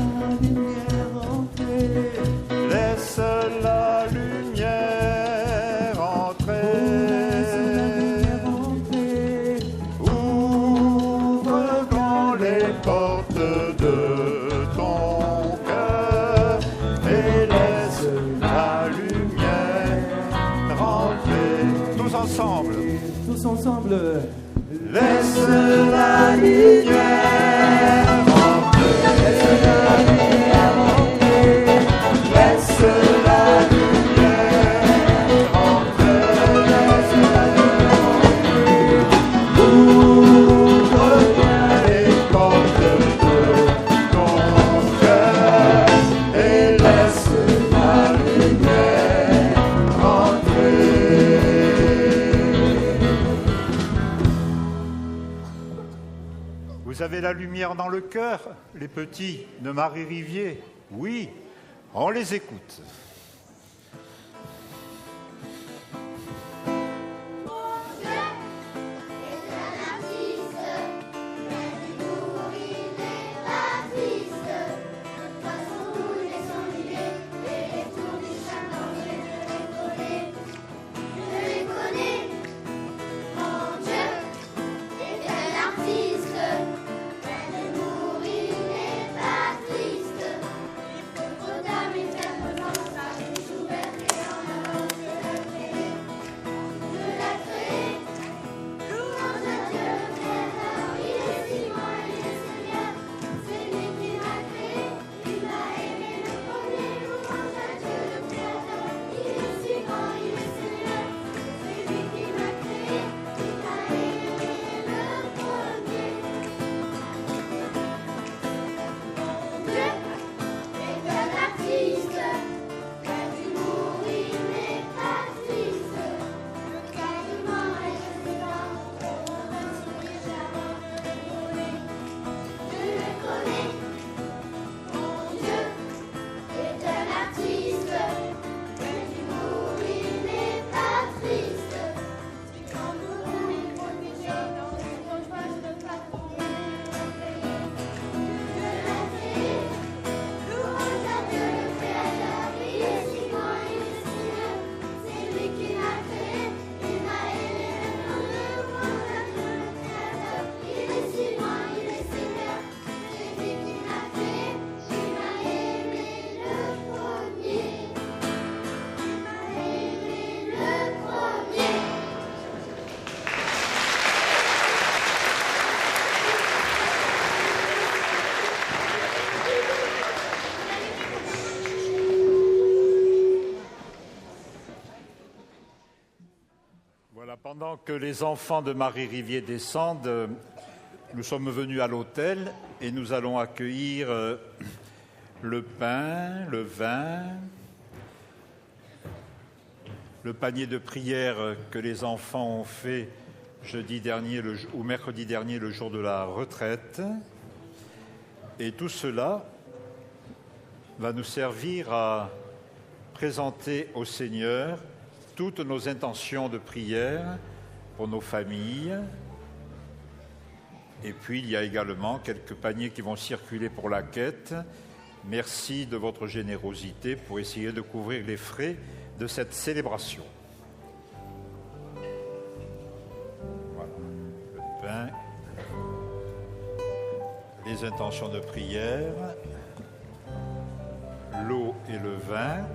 Laisse la lumière entrer. Ouvre grand les portes de ton cœur et laisse la lumière rentrer. Tous ensemble. Tous ensemble. Laisse la lumière rentrer. Laisse la lumière rentrer. Laisse la lumière rentrer. Laisse la lumière rentrer. Ouvre bien les portes de ton cœur et laisse la lumière rentrer. Vous avez la lumière dans le cœur, les petits de Marie Rivier? Oui, on les écoute. Pendant que les enfants de Marie Rivier descendent, nous sommes venus à l'autel et nous allons accueillir le pain, le vin, le panier de prière que les enfants ont fait jeudi dernier ou mercredi dernier, le jour de la retraite. Et tout cela va nous servir à présenter au Seigneur toutes nos intentions de prière pour nos familles. Et puis, il y a également quelques paniers qui vont circuler pour la quête. Merci de votre générosité pour essayer de couvrir les frais de cette célébration. Voilà, le pain, les intentions de prière, l'eau et le vin.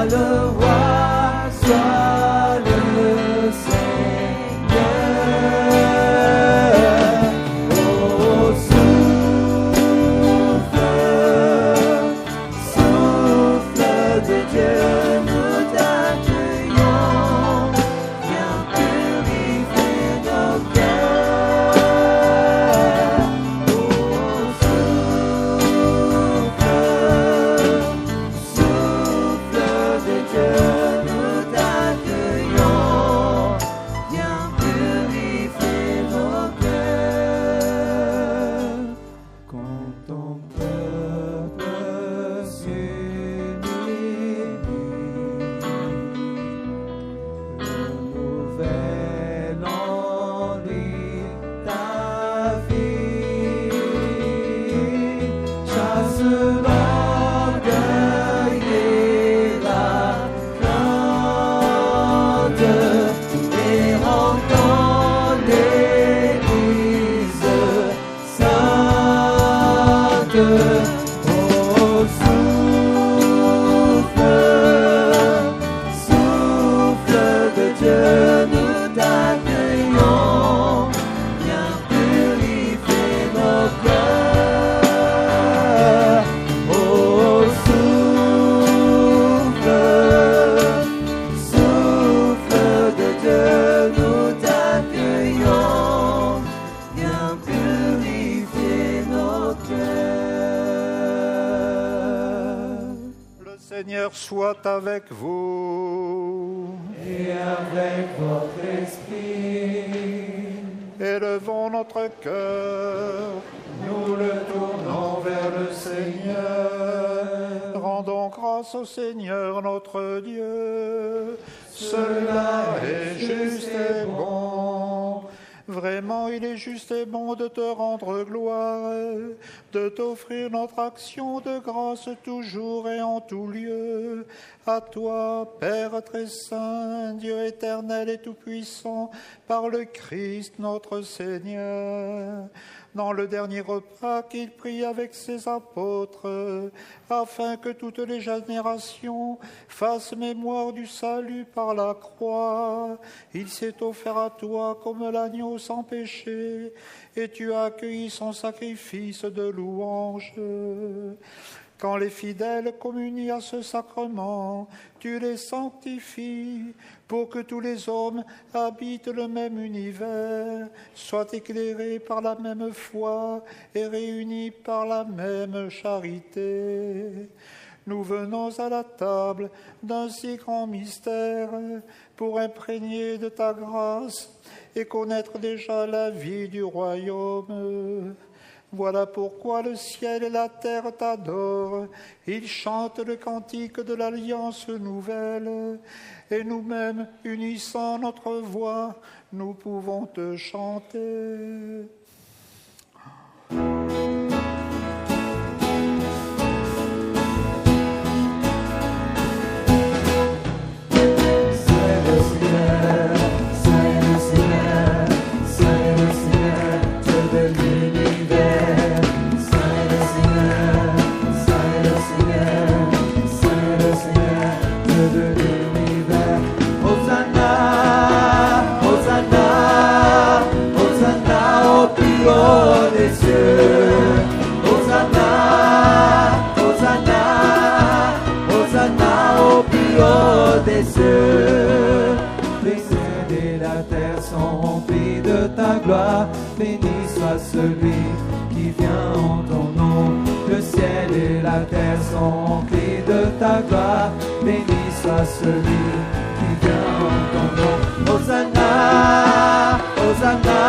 Sois le roi, sois le Seigneur. Oh, souffle, souffle de Dieu, nous t'accueillons. Viens purifier nos cœurs. Oh, souffle de Dieu, nous t'accueillons. Viens purifier nos cœurs. Quand ton peuple s'unit, le nouvel ennuie ta vie. Chasse l'orgueil et la crainte et rentre dans l'Église sainte. Oh, souffle de Dieu, nous t'accueillons. Viens purifier nos cœurs. Oh, souffle de Dieu, nous t'accueillons. Viens purifier nos cœurs. Le Seigneur soit avec vous. Et avec votre esprit, Élevons notre cœur. nous le tournons vers le Seigneur. Rendons grâce au Seigneur notre Dieu. Cela est juste et bon. Vraiment, il est juste et bon de te rendre gloire, de t'offrir notre action de grâce toujours et en tout lieu. À toi, Père très saint, Dieu éternel et tout-puissant, par le Christ notre Seigneur. Dans le dernier repas qu'il prit avec ses apôtres, afin que toutes les générations fassent mémoire du salut par la croix, il s'est offert à toi comme l'agneau sans péché, et tu as accueilli son sacrifice de louange. Quand les fidèles communient à ce sacrement, tu les sanctifies pour que tous les hommes habitent le même univers, soient éclairés par la même foi et réunis par la même charité. Nous venons à la table d'un si grand mystère pour imprégner de ta grâce et connaître déjà la vie du royaume. Voilà pourquoi le ciel et la terre t'adorent. Ils chantent le cantique de l'alliance nouvelle. Et nous-mêmes, unissant notre voix, nous pouvons te chanter. Des cieux, les cieux et la terre sont remplis de ta gloire. Béni soit celui qui vient en ton nom. Le ciel et la terre sont remplis de ta gloire. Béni soit celui qui vient en ton nom. Hosanna, Hosanna,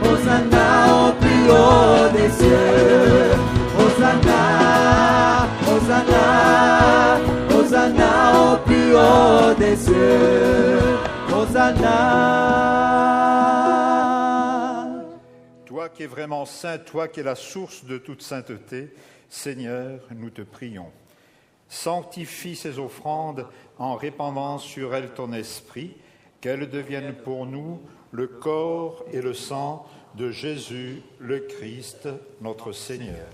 Hosanna au plus haut des cieux. Hosanna, Hosanna, Hosanna au plus haut des cieux. Hosanna. Toi qui es vraiment saint, toi qui es la source de toute sainteté, Seigneur, nous te prions. Sanctifie ces offrandes en répandant sur elles ton esprit, qu'elles deviennent pour nous le corps et le sang de Jésus, le Christ, notre Seigneur.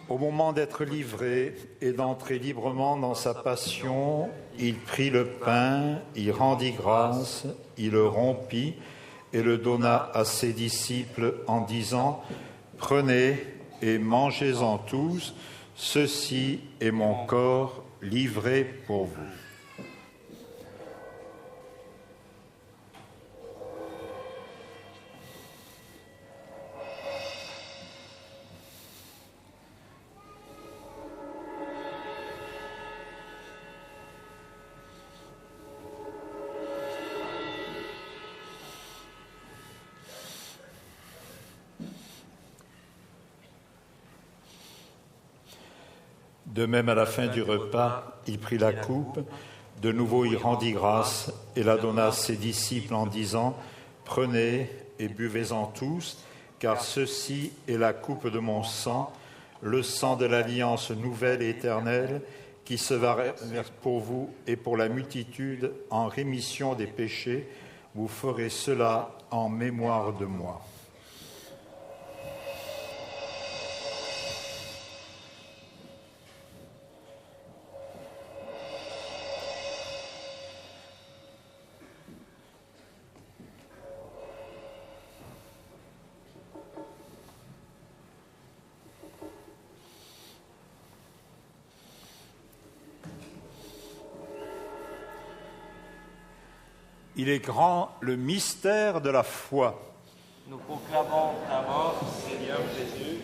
Au moment d'être livré et d'entrer librement dans sa passion, il prit le pain, il rendit grâce, il le rompit et le donna à ses disciples en disant « Prenez et mangez-en tous, ceci est mon corps livré pour vous. » De même, à la fin du repas, il prit la coupe, de nouveau il rendit grâce et la donna à ses disciples en disant « Prenez et buvez-en tous, car ceci est la coupe de mon sang, le sang de l'alliance nouvelle et éternelle, qui se verse pour vous et pour la multitude en rémission des péchés. Vous ferez cela en mémoire de moi. » Il est grand le mystère de la foi. Nous proclamons ta mort, Seigneur Jésus.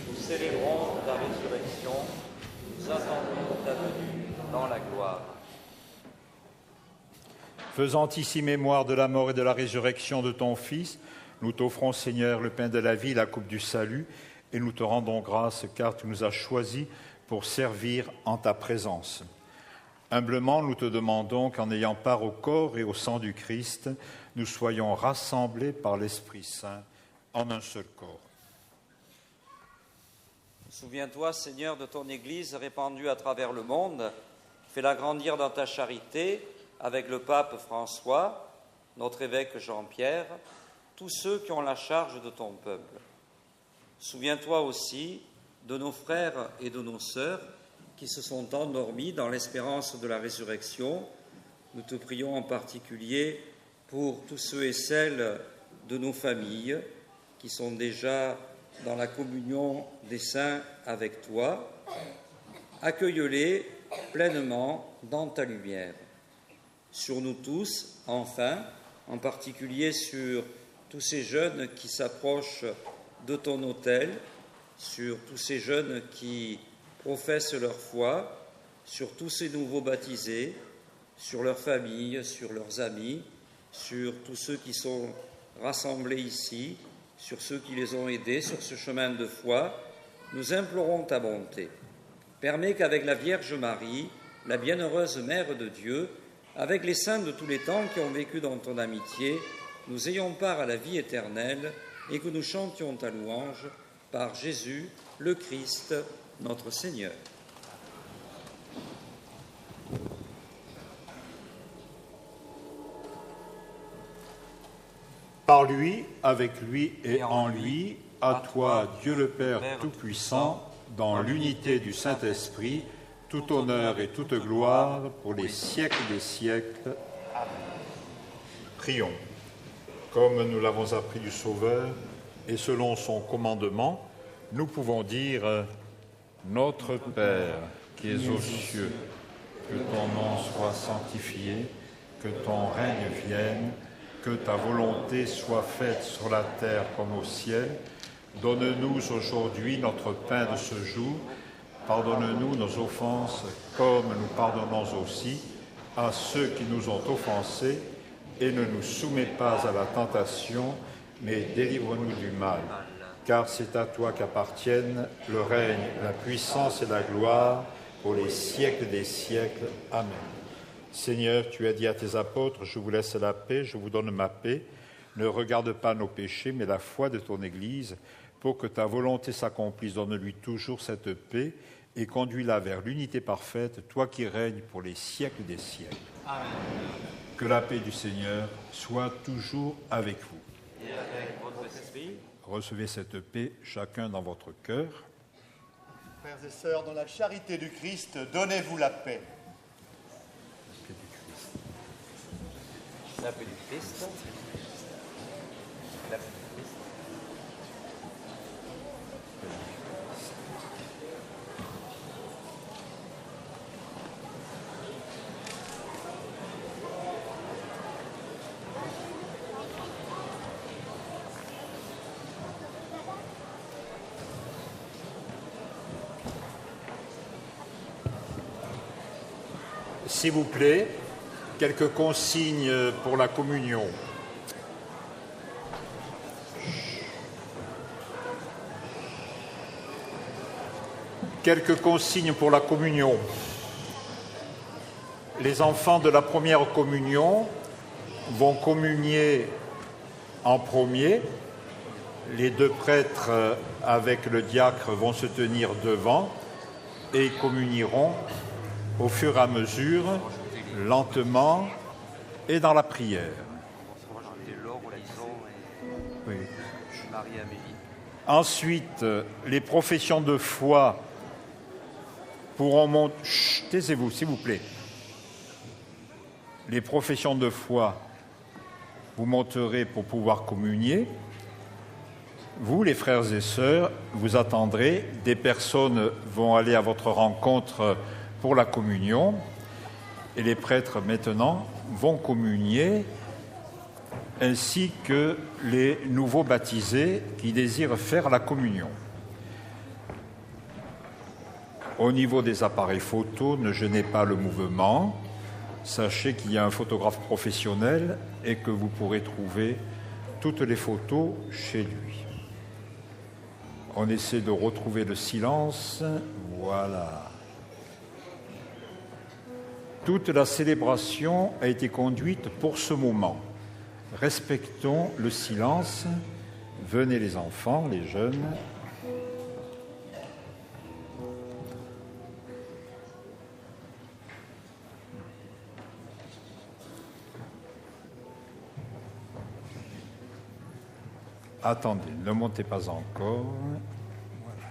Nous célébrons ta résurrection. Nous attendons ta venue dans la gloire. Faisant ici mémoire de la mort et de la résurrection de ton Fils, nous t'offrons, Seigneur, le pain de la vie, la coupe du salut, et nous te rendons grâce car tu nous as choisis pour servir en ta présence. Humblement, nous te demandons qu'en ayant part au corps et au sang du Christ, nous soyons rassemblés par l'Esprit Saint en un seul corps. Souviens-toi, Seigneur, de ton Église répandue à travers le monde. Fais-la grandir dans ta charité avec le pape François, notre évêque Jean-Pierre, tous ceux qui ont la charge de ton peuple. Souviens-toi aussi de nos frères et de nos sœurs qui se sont endormis dans l'espérance de la résurrection. Nous te prions en particulier pour tous ceux et celles de nos familles qui sont déjà dans la communion des saints avec toi. Accueille-les pleinement dans ta lumière. Sur nous tous, enfin, en particulier sur tous ces jeunes qui s'approchent de ton autel, sur tous ces jeunes qui professent leur foi, sur tous ces nouveaux baptisés, sur leurs familles, sur leurs amis, sur tous ceux qui sont rassemblés ici, sur ceux qui les ont aidés sur ce chemin de foi, nous implorons ta bonté. Permets qu'avec la Vierge Marie, la bienheureuse Mère de Dieu, avec les saints de tous les temps qui ont vécu dans ton amitié, nous ayons part à la vie éternelle et que nous chantions ta louange par Jésus, le Christ, notre Seigneur. Par lui, avec lui et en lui, à toi, Dieu le Père Tout-Puissant, dans l'unité du Saint-Esprit, tout honneur et toute gloire pour les siècles des siècles. Amen. Prions. Comme nous l'avons appris du Sauveur, et selon son commandement, nous pouvons dire « Notre Père, qui es aux cieux, que ton nom soit sanctifié, que ton règne vienne, que ta volonté soit faite sur la terre comme au ciel. Donne-nous aujourd'hui notre pain de ce jour. Pardonne-nous nos offenses, comme nous pardonnons aussi à ceux qui nous ont offensés, et ne nous soumets pas à la tentation, mais délivre-nous du mal. Car c'est à toi qu'appartiennent le règne, la puissance et la gloire pour les siècles des siècles. Amen. Seigneur, tu as dit à tes apôtres, je vous laisse la paix, je vous donne ma paix. Ne regarde pas nos péchés, mais la foi de ton Église, pour que ta volonté s'accomplisse. Donne-lui toujours cette paix et conduis-la vers l'unité parfaite, toi qui règnes pour les siècles des siècles. Amen. Que la paix du Seigneur soit toujours avec vous. Et avec votre esprit. Recevez cette paix chacun dans votre cœur. Frères et sœurs, dans la charité du Christ, donnez-vous la paix. La paix du Christ. La paix du Christ. S'il vous plaît, quelques consignes pour la communion. Quelques consignes pour la communion. Les enfants de la première communion vont communier en premier. Les deux prêtres avec le diacre vont se tenir devant et communieront au fur et à mesure, lentement et dans la prière. Oui. Ensuite, les professions de foi pourront monter. Chut, taisez-vous, s'il vous plaît. Les professions de foi, vous monterez pour pouvoir communier. Vous, les frères et sœurs, vous attendrez. Des personnes vont aller à votre rencontre pour la communion. Et les prêtres, maintenant, vont communier, ainsi que les nouveaux baptisés qui désirent faire la communion. Au niveau des appareils photo, ne gênez pas le mouvement. Sachez qu'il y a un photographe professionnel et que vous pourrez trouver toutes les photos chez lui. On essaie de retrouver le silence. Voilà. Toute la célébration a été conduite pour ce moment. Respectons le silence. Venez les enfants, les jeunes. Attendez, ne montez pas encore. Voilà.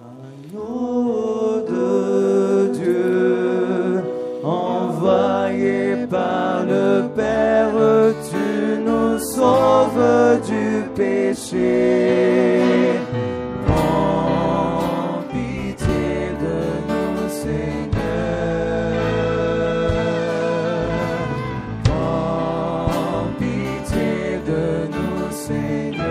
Agneau de Dieu, envoyé par le Père, tu nous sauves du péché. Prends pitié de nous, Seigneur. Prends pitié de nous, Seigneur.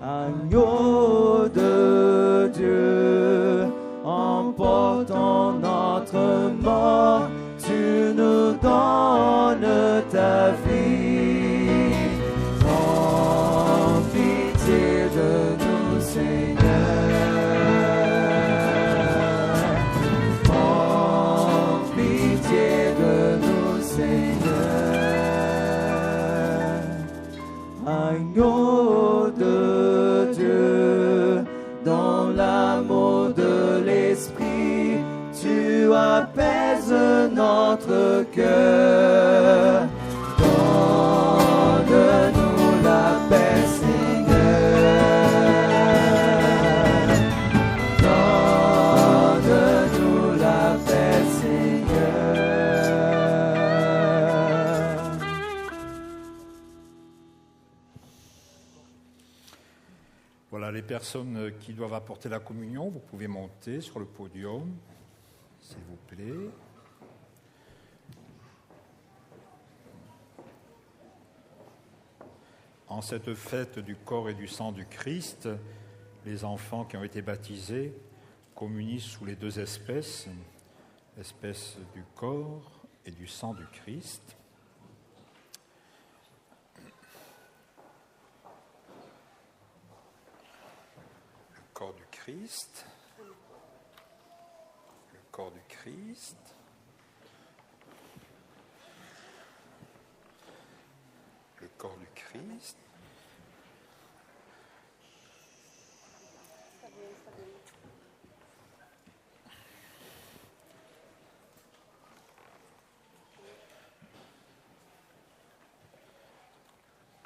Agneau de Dieu, emportant notre mort, tu nous donnes ta vie. Prends pitié de nous, Seigneur. Prends pitié de nous, Seigneur. Agneau de Dieu, dans l'amour de l'Esprit, tu apaises notre cœur. Donne-nous la paix, Seigneur. Donne-nous la paix, Seigneur. Voilà, les personnes qui doivent apporter la communion, vous pouvez monter sur le podium, s'il vous plaît. En cette fête du corps et du sang du Christ, les enfants qui ont été baptisés communient sous les deux espèces, l'espèce du corps et du sang du Christ. Le corps du Christ, le corps du Christ, le corps du Christ,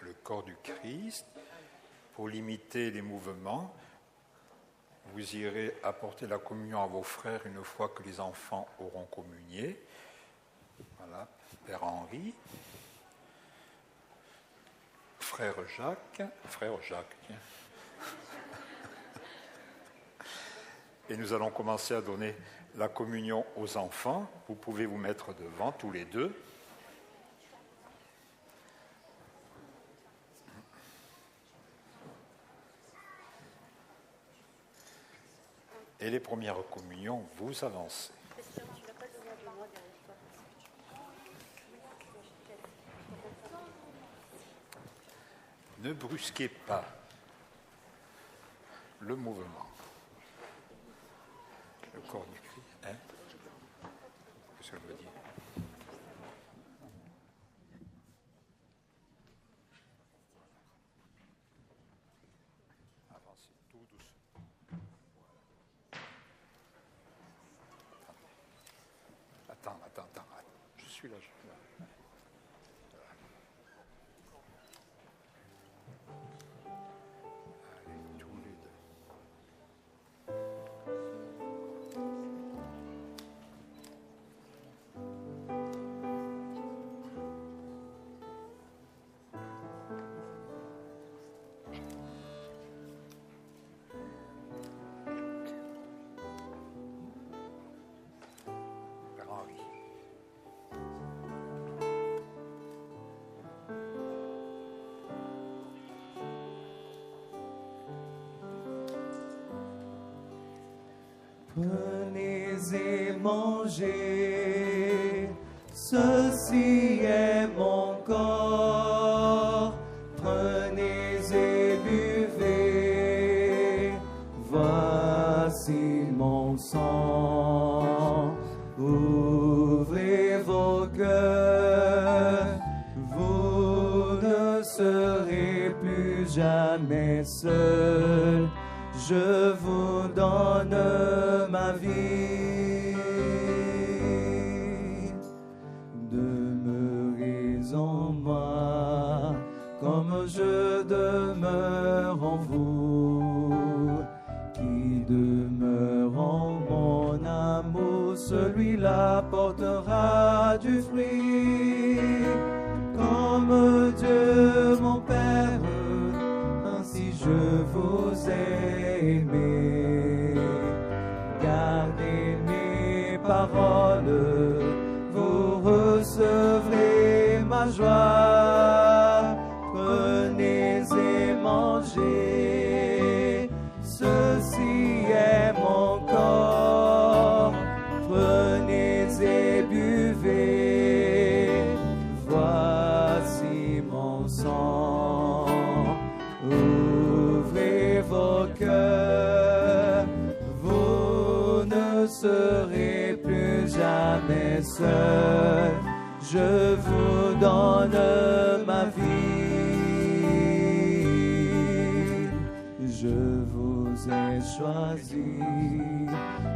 Le corps du Christ. Pour limiter les mouvements, vous irez apporter la communion à vos frères une fois que les enfants auront communié. Voilà, Père Henri, Frère Jacques, tiens. Et nous allons commencer à donner la communion aux enfants. Vous pouvez vous mettre devant tous les deux. Et les premières communions, vous avancez. Ne brusquez pas le mouvement. Le corps du Christ, hein? Qu'est-ce que je veux dire? Avancez tout doucement. Attends. Je suis là. Allez, tous les deux. Père Henri. Prenez et mangez, ceci est mon corps. Prenez et buvez, voici mon sang. Ouvrez vos cœurs, vous ne serez plus jamais seuls. Je vous donne ma vie. Demeurez en moi, comme je demeure en vous. Qui demeure en mon amour, celui-là portera du fruit. Comme Dieu mon Père, ainsi je vous ai aimé. Gardez mes paroles, vous recevrez ma joie. Prenez et mangez, ceci est mon corps. Prenez et buvez, voici mon sang. Ouvrez vos cœurs, vous ne serez plus jamais seuls. Je vous donne ma vie. Je vous ai choisi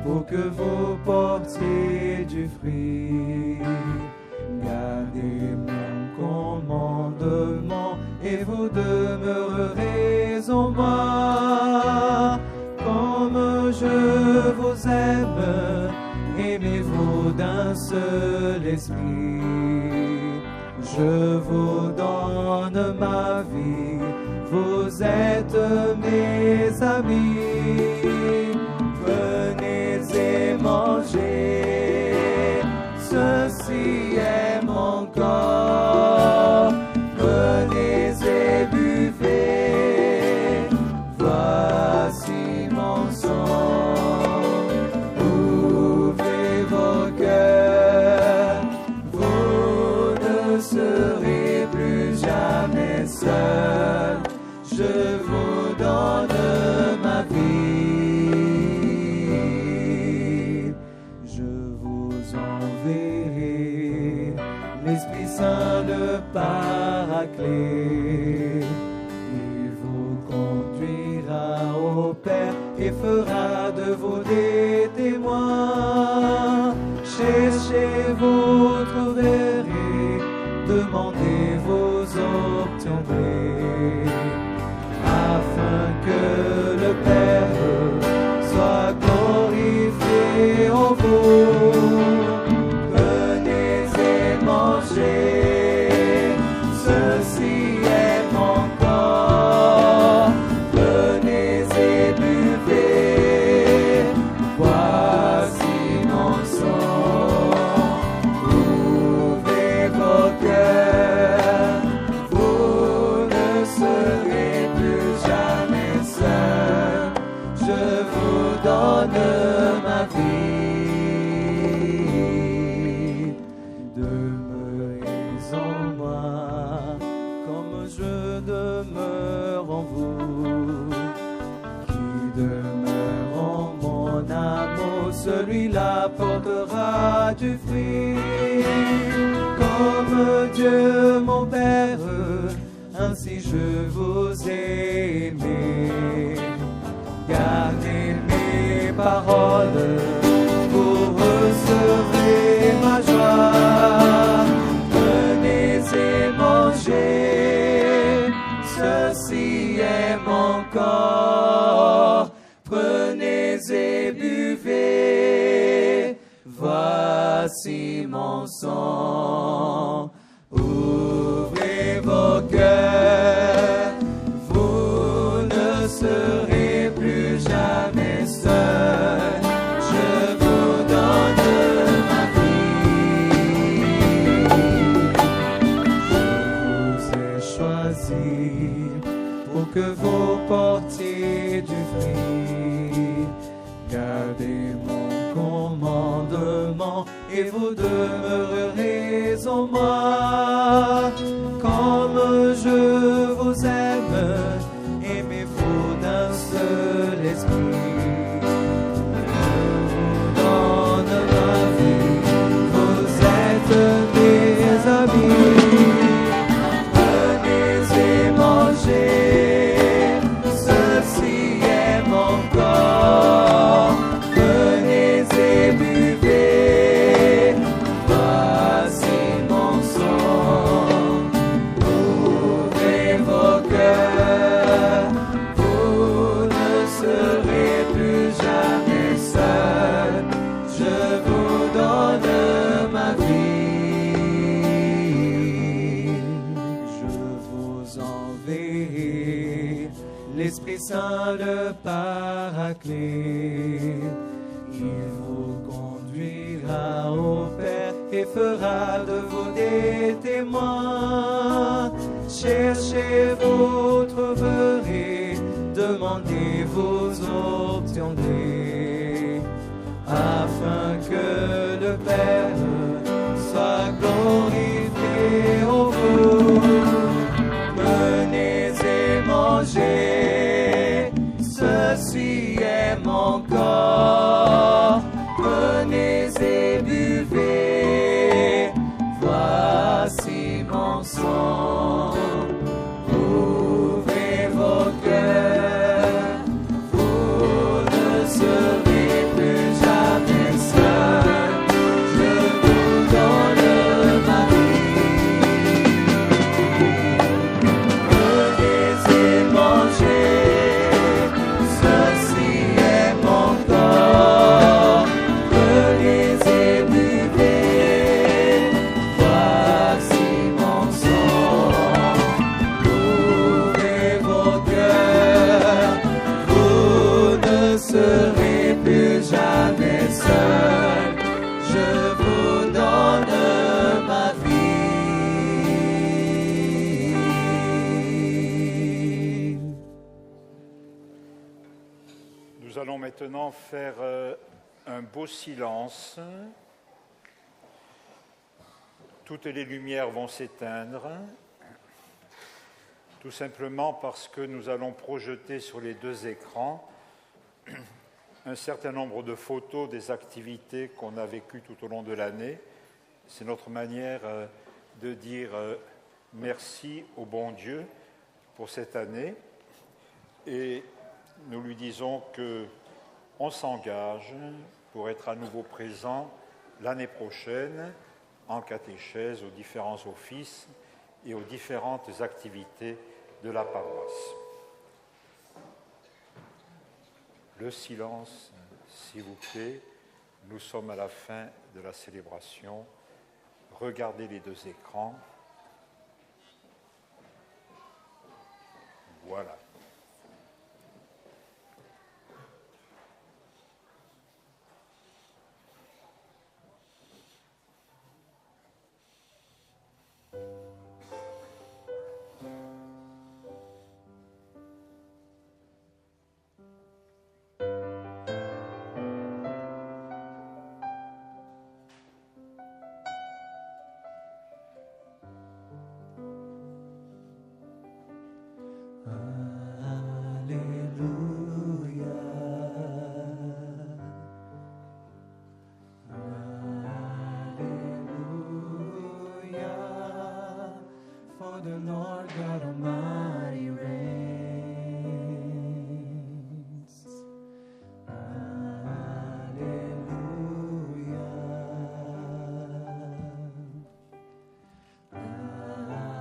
pour que vous portiez du fruit. Gardez mon commandement et vous demeurerez en moi. Comme je vous aime, aimez-vous d'un seul esprit. Je vous donne ma vie, vous êtes mes amis. Venez et mangez, ceci est mon corps. Venez et buvez, voici mon sang. Ouvrez vos cœurs, vous ne serez plus jamais seuls. Je vous donne ma vie. Je vous enverrai l'Esprit Saint, le Paraclet. Il vous conduira au Père et fera de vous des témoins. Cherchez, vous trouverez, demandez, vous obtiendrez, afin que le Père soit glorifié en vous. Venez et mangez, ceci est mon corps. Venez et buvez, voici mon sang. Ouvrez vos cœurs, vous ne serez plus jamais seuls. Je vous donne ma vie. Demeurez en moi, comme je demeure en vous. Qui demeure en mon amour, celui-là portera du fruit. Comme Dieu mon Père, ainsi je vous ai aimé. Gardez mes paroles, vous recevrez ma joie. Venez et mangez, ceci est mon corps. Prenez et buvez, voici mon sang. Ouvrez vos cœurs, vous ne serez plus jamais seuls. Je vous donne ma vie. Je vous ai choisi pour que vous portiez du fruit. Gardez mon commandement et vous demeurerez en moi. Comme je vous aime, aimez-vous d'un seul esprit. Je vous donne ma vie, vous êtes mes amis. Venez et mangez, ceci est mon corps. Venez et buvez, voici mon sang. Ouvrez vos cœurs, vous ne serez plus jamais seuls. Je vous donne ma vie. Je vous enverrai l'Esprit Saint, le Paraclet. Il vous conduira au Père et fera de vous des témoins. Cherchez, vous trouverez, demandez, vous obtiendrez, afin que le Père soit glorifié en vous. Venez et mangez, ceci est mon corps. Venez et buvez, voici mon sang. Ouvrez vos cœurs, vous ne serez plus jamais seuls. Je vous donne ma vie. Venez et mangez, ceci est mon corps. Venez et buvez, voici mon sang. Ouvrez vos cœurs, vous ne serez plus jamais seuls. Je vous donne ma vie. Nous allons maintenant faire un beau silence. Toutes les lumières vont s'éteindre, tout simplement parce que nous allons projeter sur les deux écrans un certain nombre de photos des activités qu'on a vécues tout au long de l'année. C'est notre manière de dire merci au bon Dieu pour cette année. Et nous lui disons qu'on s'engage pour être à nouveau présent l'année prochaine en catéchèse aux différents offices et aux différentes activités de la paroisse. Le silence, s'il vous plaît. Nous sommes à la fin de la célébration. Regardez les deux écrans. Voilà. The Lord God Almighty reigns. Hallelujah.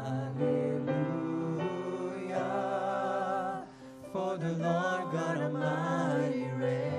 Hallelujah. For the Lord God Almighty reigns.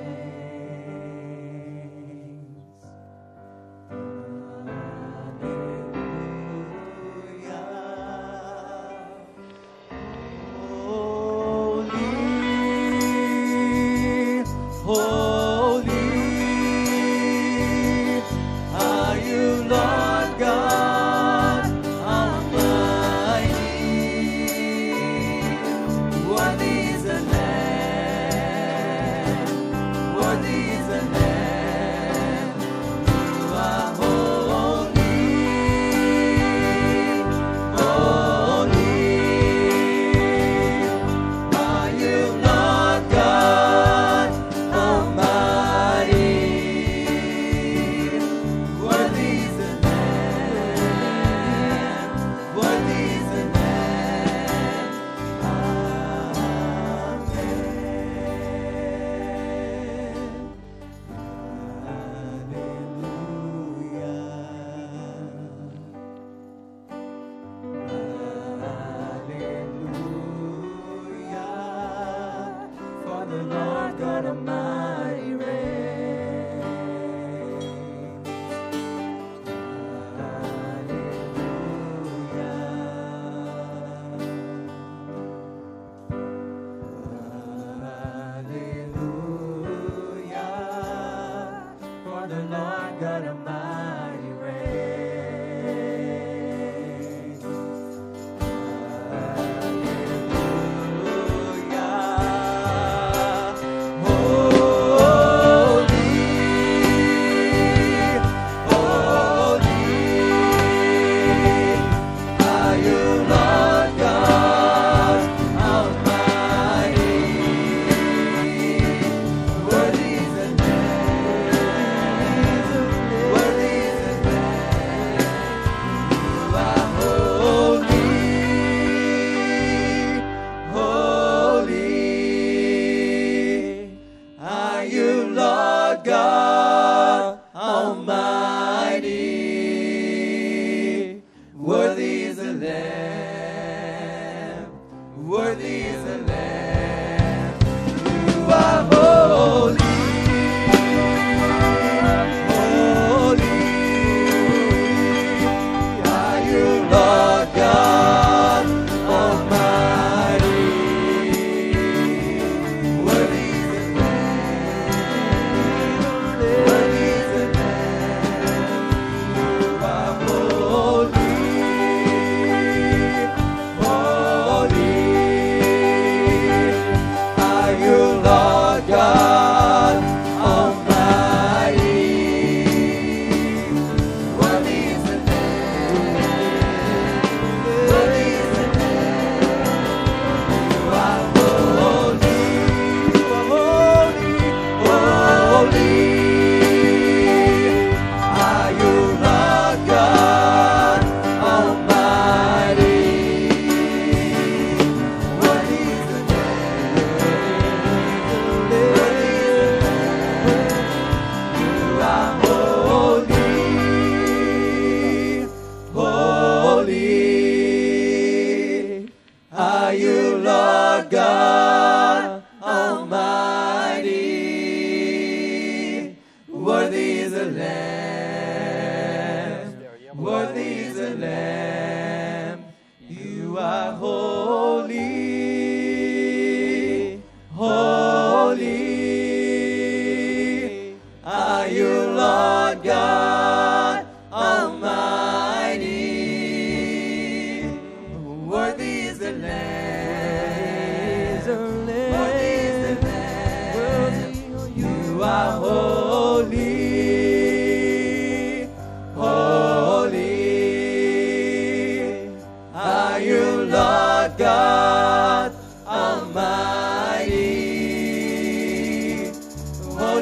Oh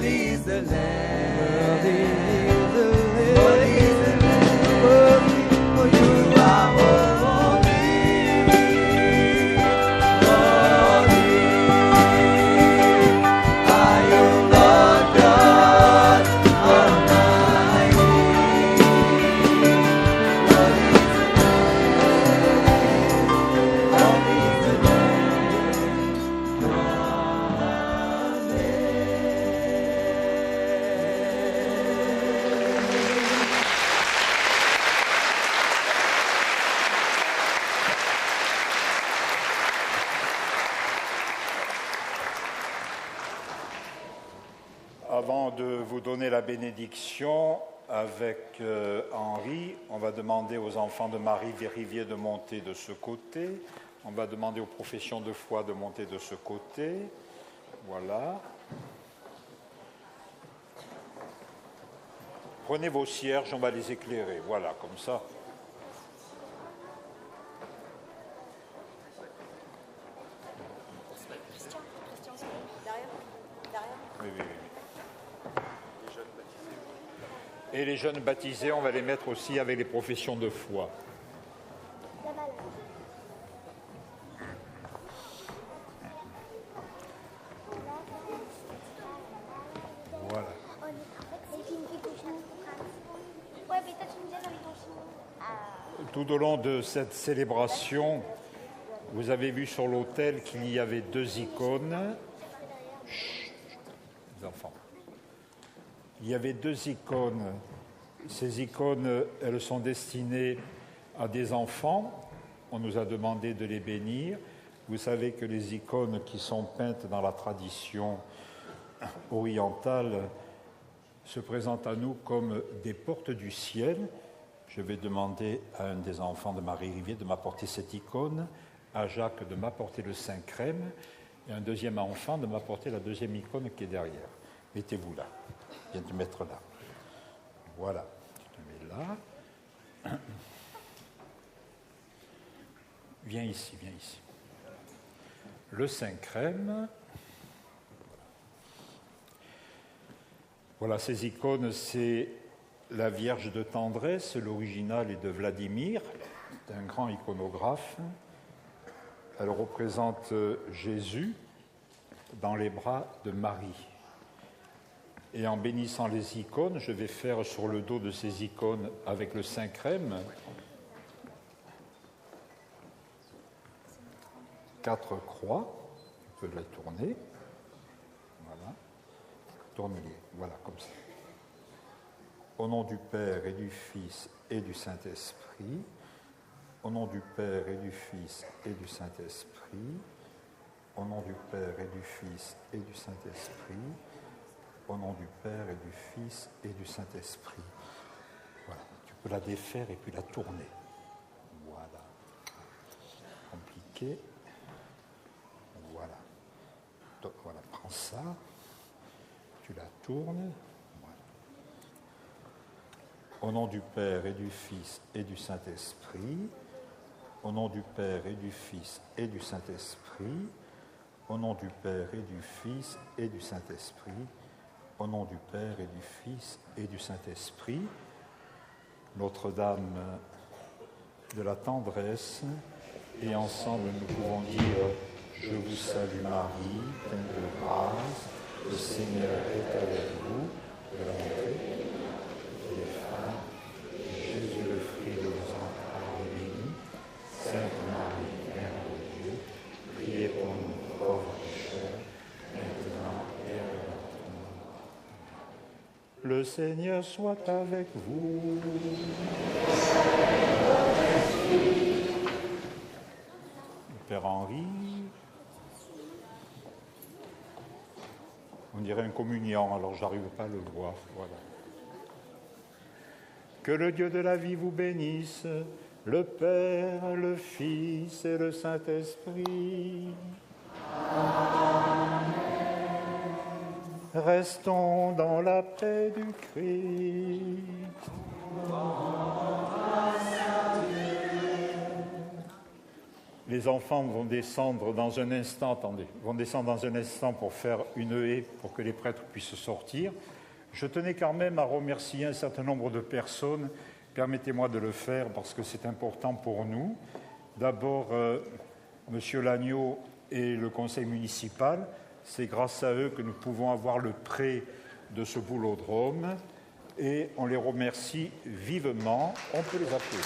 Worthy is the Lamb. Worthy is the Lamb. Worthy is the Lamb. Worthy, for you are holy. Holy are you, Lord God Almighty. Worthy is the Lamb. Worthy is the Avant de vous donner la bénédiction avec Henri, on va demander aux enfants de Marie Vérivier de monter de ce côté. On va demander aux professions de foi de monter de ce côté. Voilà. Prenez vos cierges, on va les éclairer. Voilà, comme ça. Oui, oui, oui. Et les jeunes baptisés, on va les mettre aussi avec les professions de foi. Voilà. Tout au long de cette célébration, vous avez vu sur l'autel qu'il y avait 2 icônes. Chut, les enfants. Il y avait 2 icônes. Ces icônes, elles sont destinées à des enfants. On nous a demandé de les bénir. Vous savez que les icônes qui sont peintes dans la tradition orientale se présentent à nous comme des portes du ciel. Je vais demander à un des enfants de Marie Rivier de m'apporter cette icône, à Jacques de m'apporter le Saint-Crème, et un deuxième enfant de m'apporter la deuxième icône qui est derrière. Mettez-vous là. Viens te mettre là. Voilà. Tu te mets là. Viens ici, viens ici. Le Saint-Crème. Voilà, ces icônes, c'est la Vierge de tendresse. L'original est de Vladimir, un grand iconographe. Elle représente Jésus dans les bras de Marie. Et en bénissant les icônes, je vais faire sur le dos de ces icônes avec le Saint-Crème 4 croix. Tu peux la tourner. Voilà. Tourne-les. Voilà, comme ça. Au nom du Père et du Fils et du Saint-Esprit. Au nom du Père et du Fils et du Saint-Esprit. Au nom du Père et du Fils et du Saint-Esprit. Au nom du Père et du Fils et du Saint-Esprit. Voilà, tu peux la défaire et puis la tourner. Voilà. Compliqué. Voilà. Donc, voilà, prends ça. Tu la tournes. Voilà. Au nom du Père et du Fils et du Saint-Esprit. Au nom du Père et du Fils et du Saint-Esprit. Au nom du Père et du Fils et du Saint-Esprit. Au nom du Père et du Fils et du Saint-Esprit, Notre-Dame de la tendresse, et ensemble nous pouvons dire « Je vous salue Marie, pleine de grâce, le Seigneur est avec vous, de la montée des femmes, Jésus le fruit de vos entrailles est béni, Sainte Marie, Mère de Dieu, priez pour nous pauvres pécheurs, maintenant et à l'heure. Le Seigneur soit avec vous. Père Henri, on dirait une communion, alors j'arrive pas à le voir. Voilà. Que le Dieu de la vie vous bénisse, le Père, le Fils et le Saint-Esprit. Amen. Restons dans la paix du Christ. Les enfants vont descendre dans un instant, pour faire une haie pour que les prêtres puissent sortir. Je tenais quand même à remercier un certain nombre de personnes. Permettez-moi de le faire parce que c'est important pour nous. D'abord, Monsieur Lagneau et le conseil municipal. C'est grâce à eux que nous pouvons avoir le prêt de ce boulodrome et on les remercie vivement. On peut les applaudir.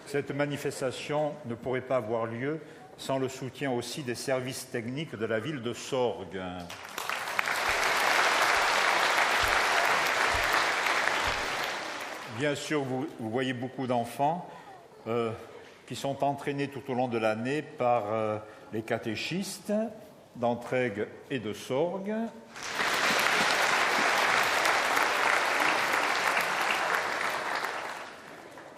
Cette manifestation ne pourrait pas avoir lieu sans le soutien aussi des services techniques de la ville de Sorgues. Bien sûr, vous voyez beaucoup d'enfants qui sont entraînés tout au long de l'année par les catéchistes d'Entraigues et de Sorgues.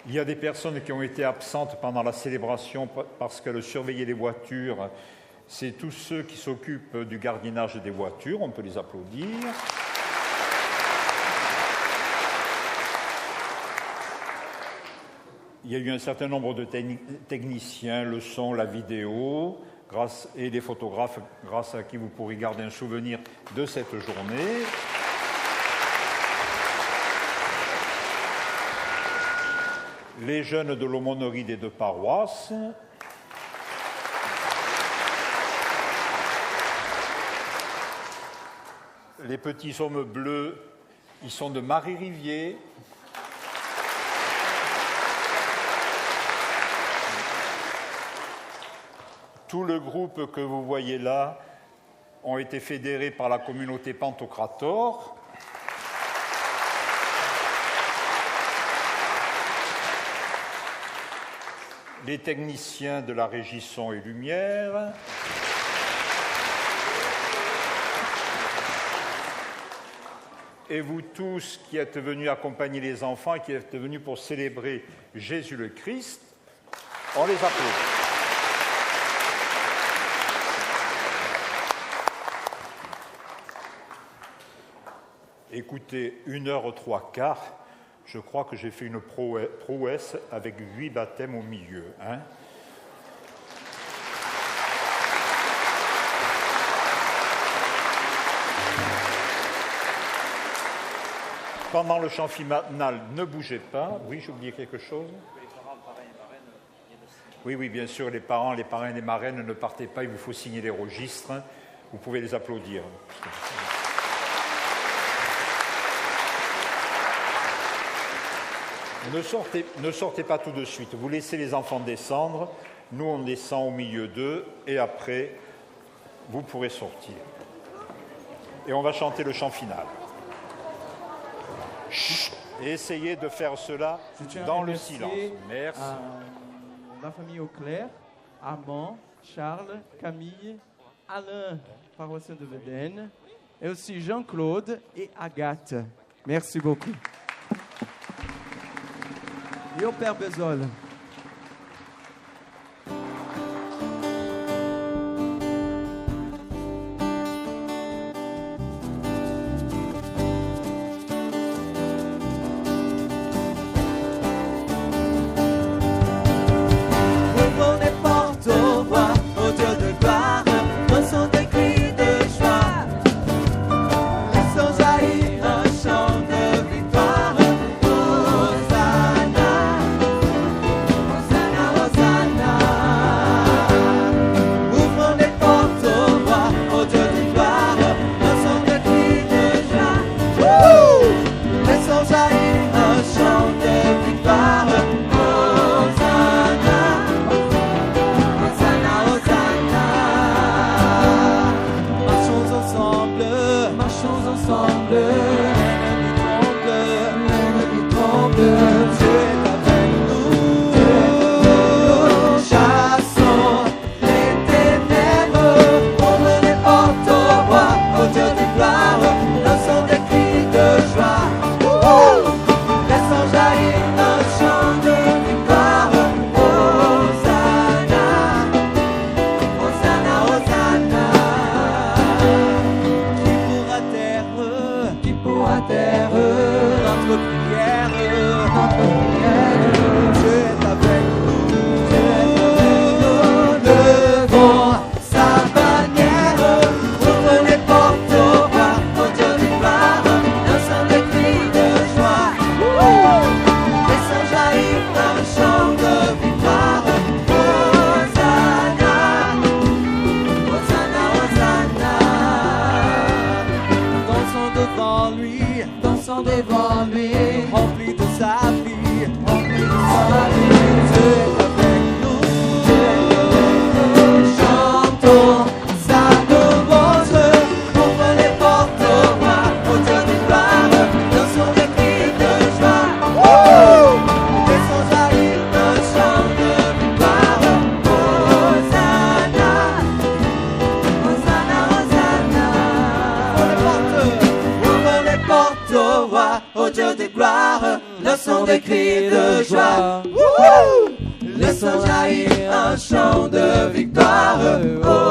Il y a des personnes qui ont été absentes pendant la célébration parce qu'elles surveillaient les voitures. C'est tous ceux qui s'occupent du gardiennage des voitures. On peut les applaudir. Il y a eu un certain nombre de techniciens, le son, la vidéo, et des photographes, grâce à qui vous pourrez garder un souvenir de cette journée. Les jeunes de l'aumônerie des deux paroisses. Les petits hommes bleus, ils sont de Marie-Rivier. Tout le groupe que vous voyez là ont été fédérés par la communauté Pantocrator. Les techniciens de la régie son et lumière, et vous tous qui êtes venus accompagner les enfants et qui êtes venus pour célébrer Jésus le Christ, on les applaudit. Écoutez, 1h03, je crois que j'ai fait une prouesse avec 8 baptêmes au milieu. Hein. Pendant le chant final, ne bougez pas. Oui, j'ai oublié quelque chose. Oui, bien sûr, les parents, les parrains et les marraines, ne partez pas, il vous faut signer les registres. Vous pouvez les applaudir. Ne sortez pas tout de suite, vous laissez les enfants descendre, nous on descend au milieu d'eux et après vous pourrez sortir. Et on va chanter le chant final. Chut, et essayez de faire cela dans le silence. Merci. La famille Auclair, Armand, Charles, Camille, Alain, paroissien de Védène, et aussi Jean-Claude et Agathe. Merci beaucoup. Et au Père Bezol. Ouvrons les portes au roi, au Dieu de gloire, dansons des cris de joie. Laissons jaillir un chant de victoire. Hosanna. Laissons des cris de joie. Wouhou! Laissons jaillir un chant de victoire. Oh,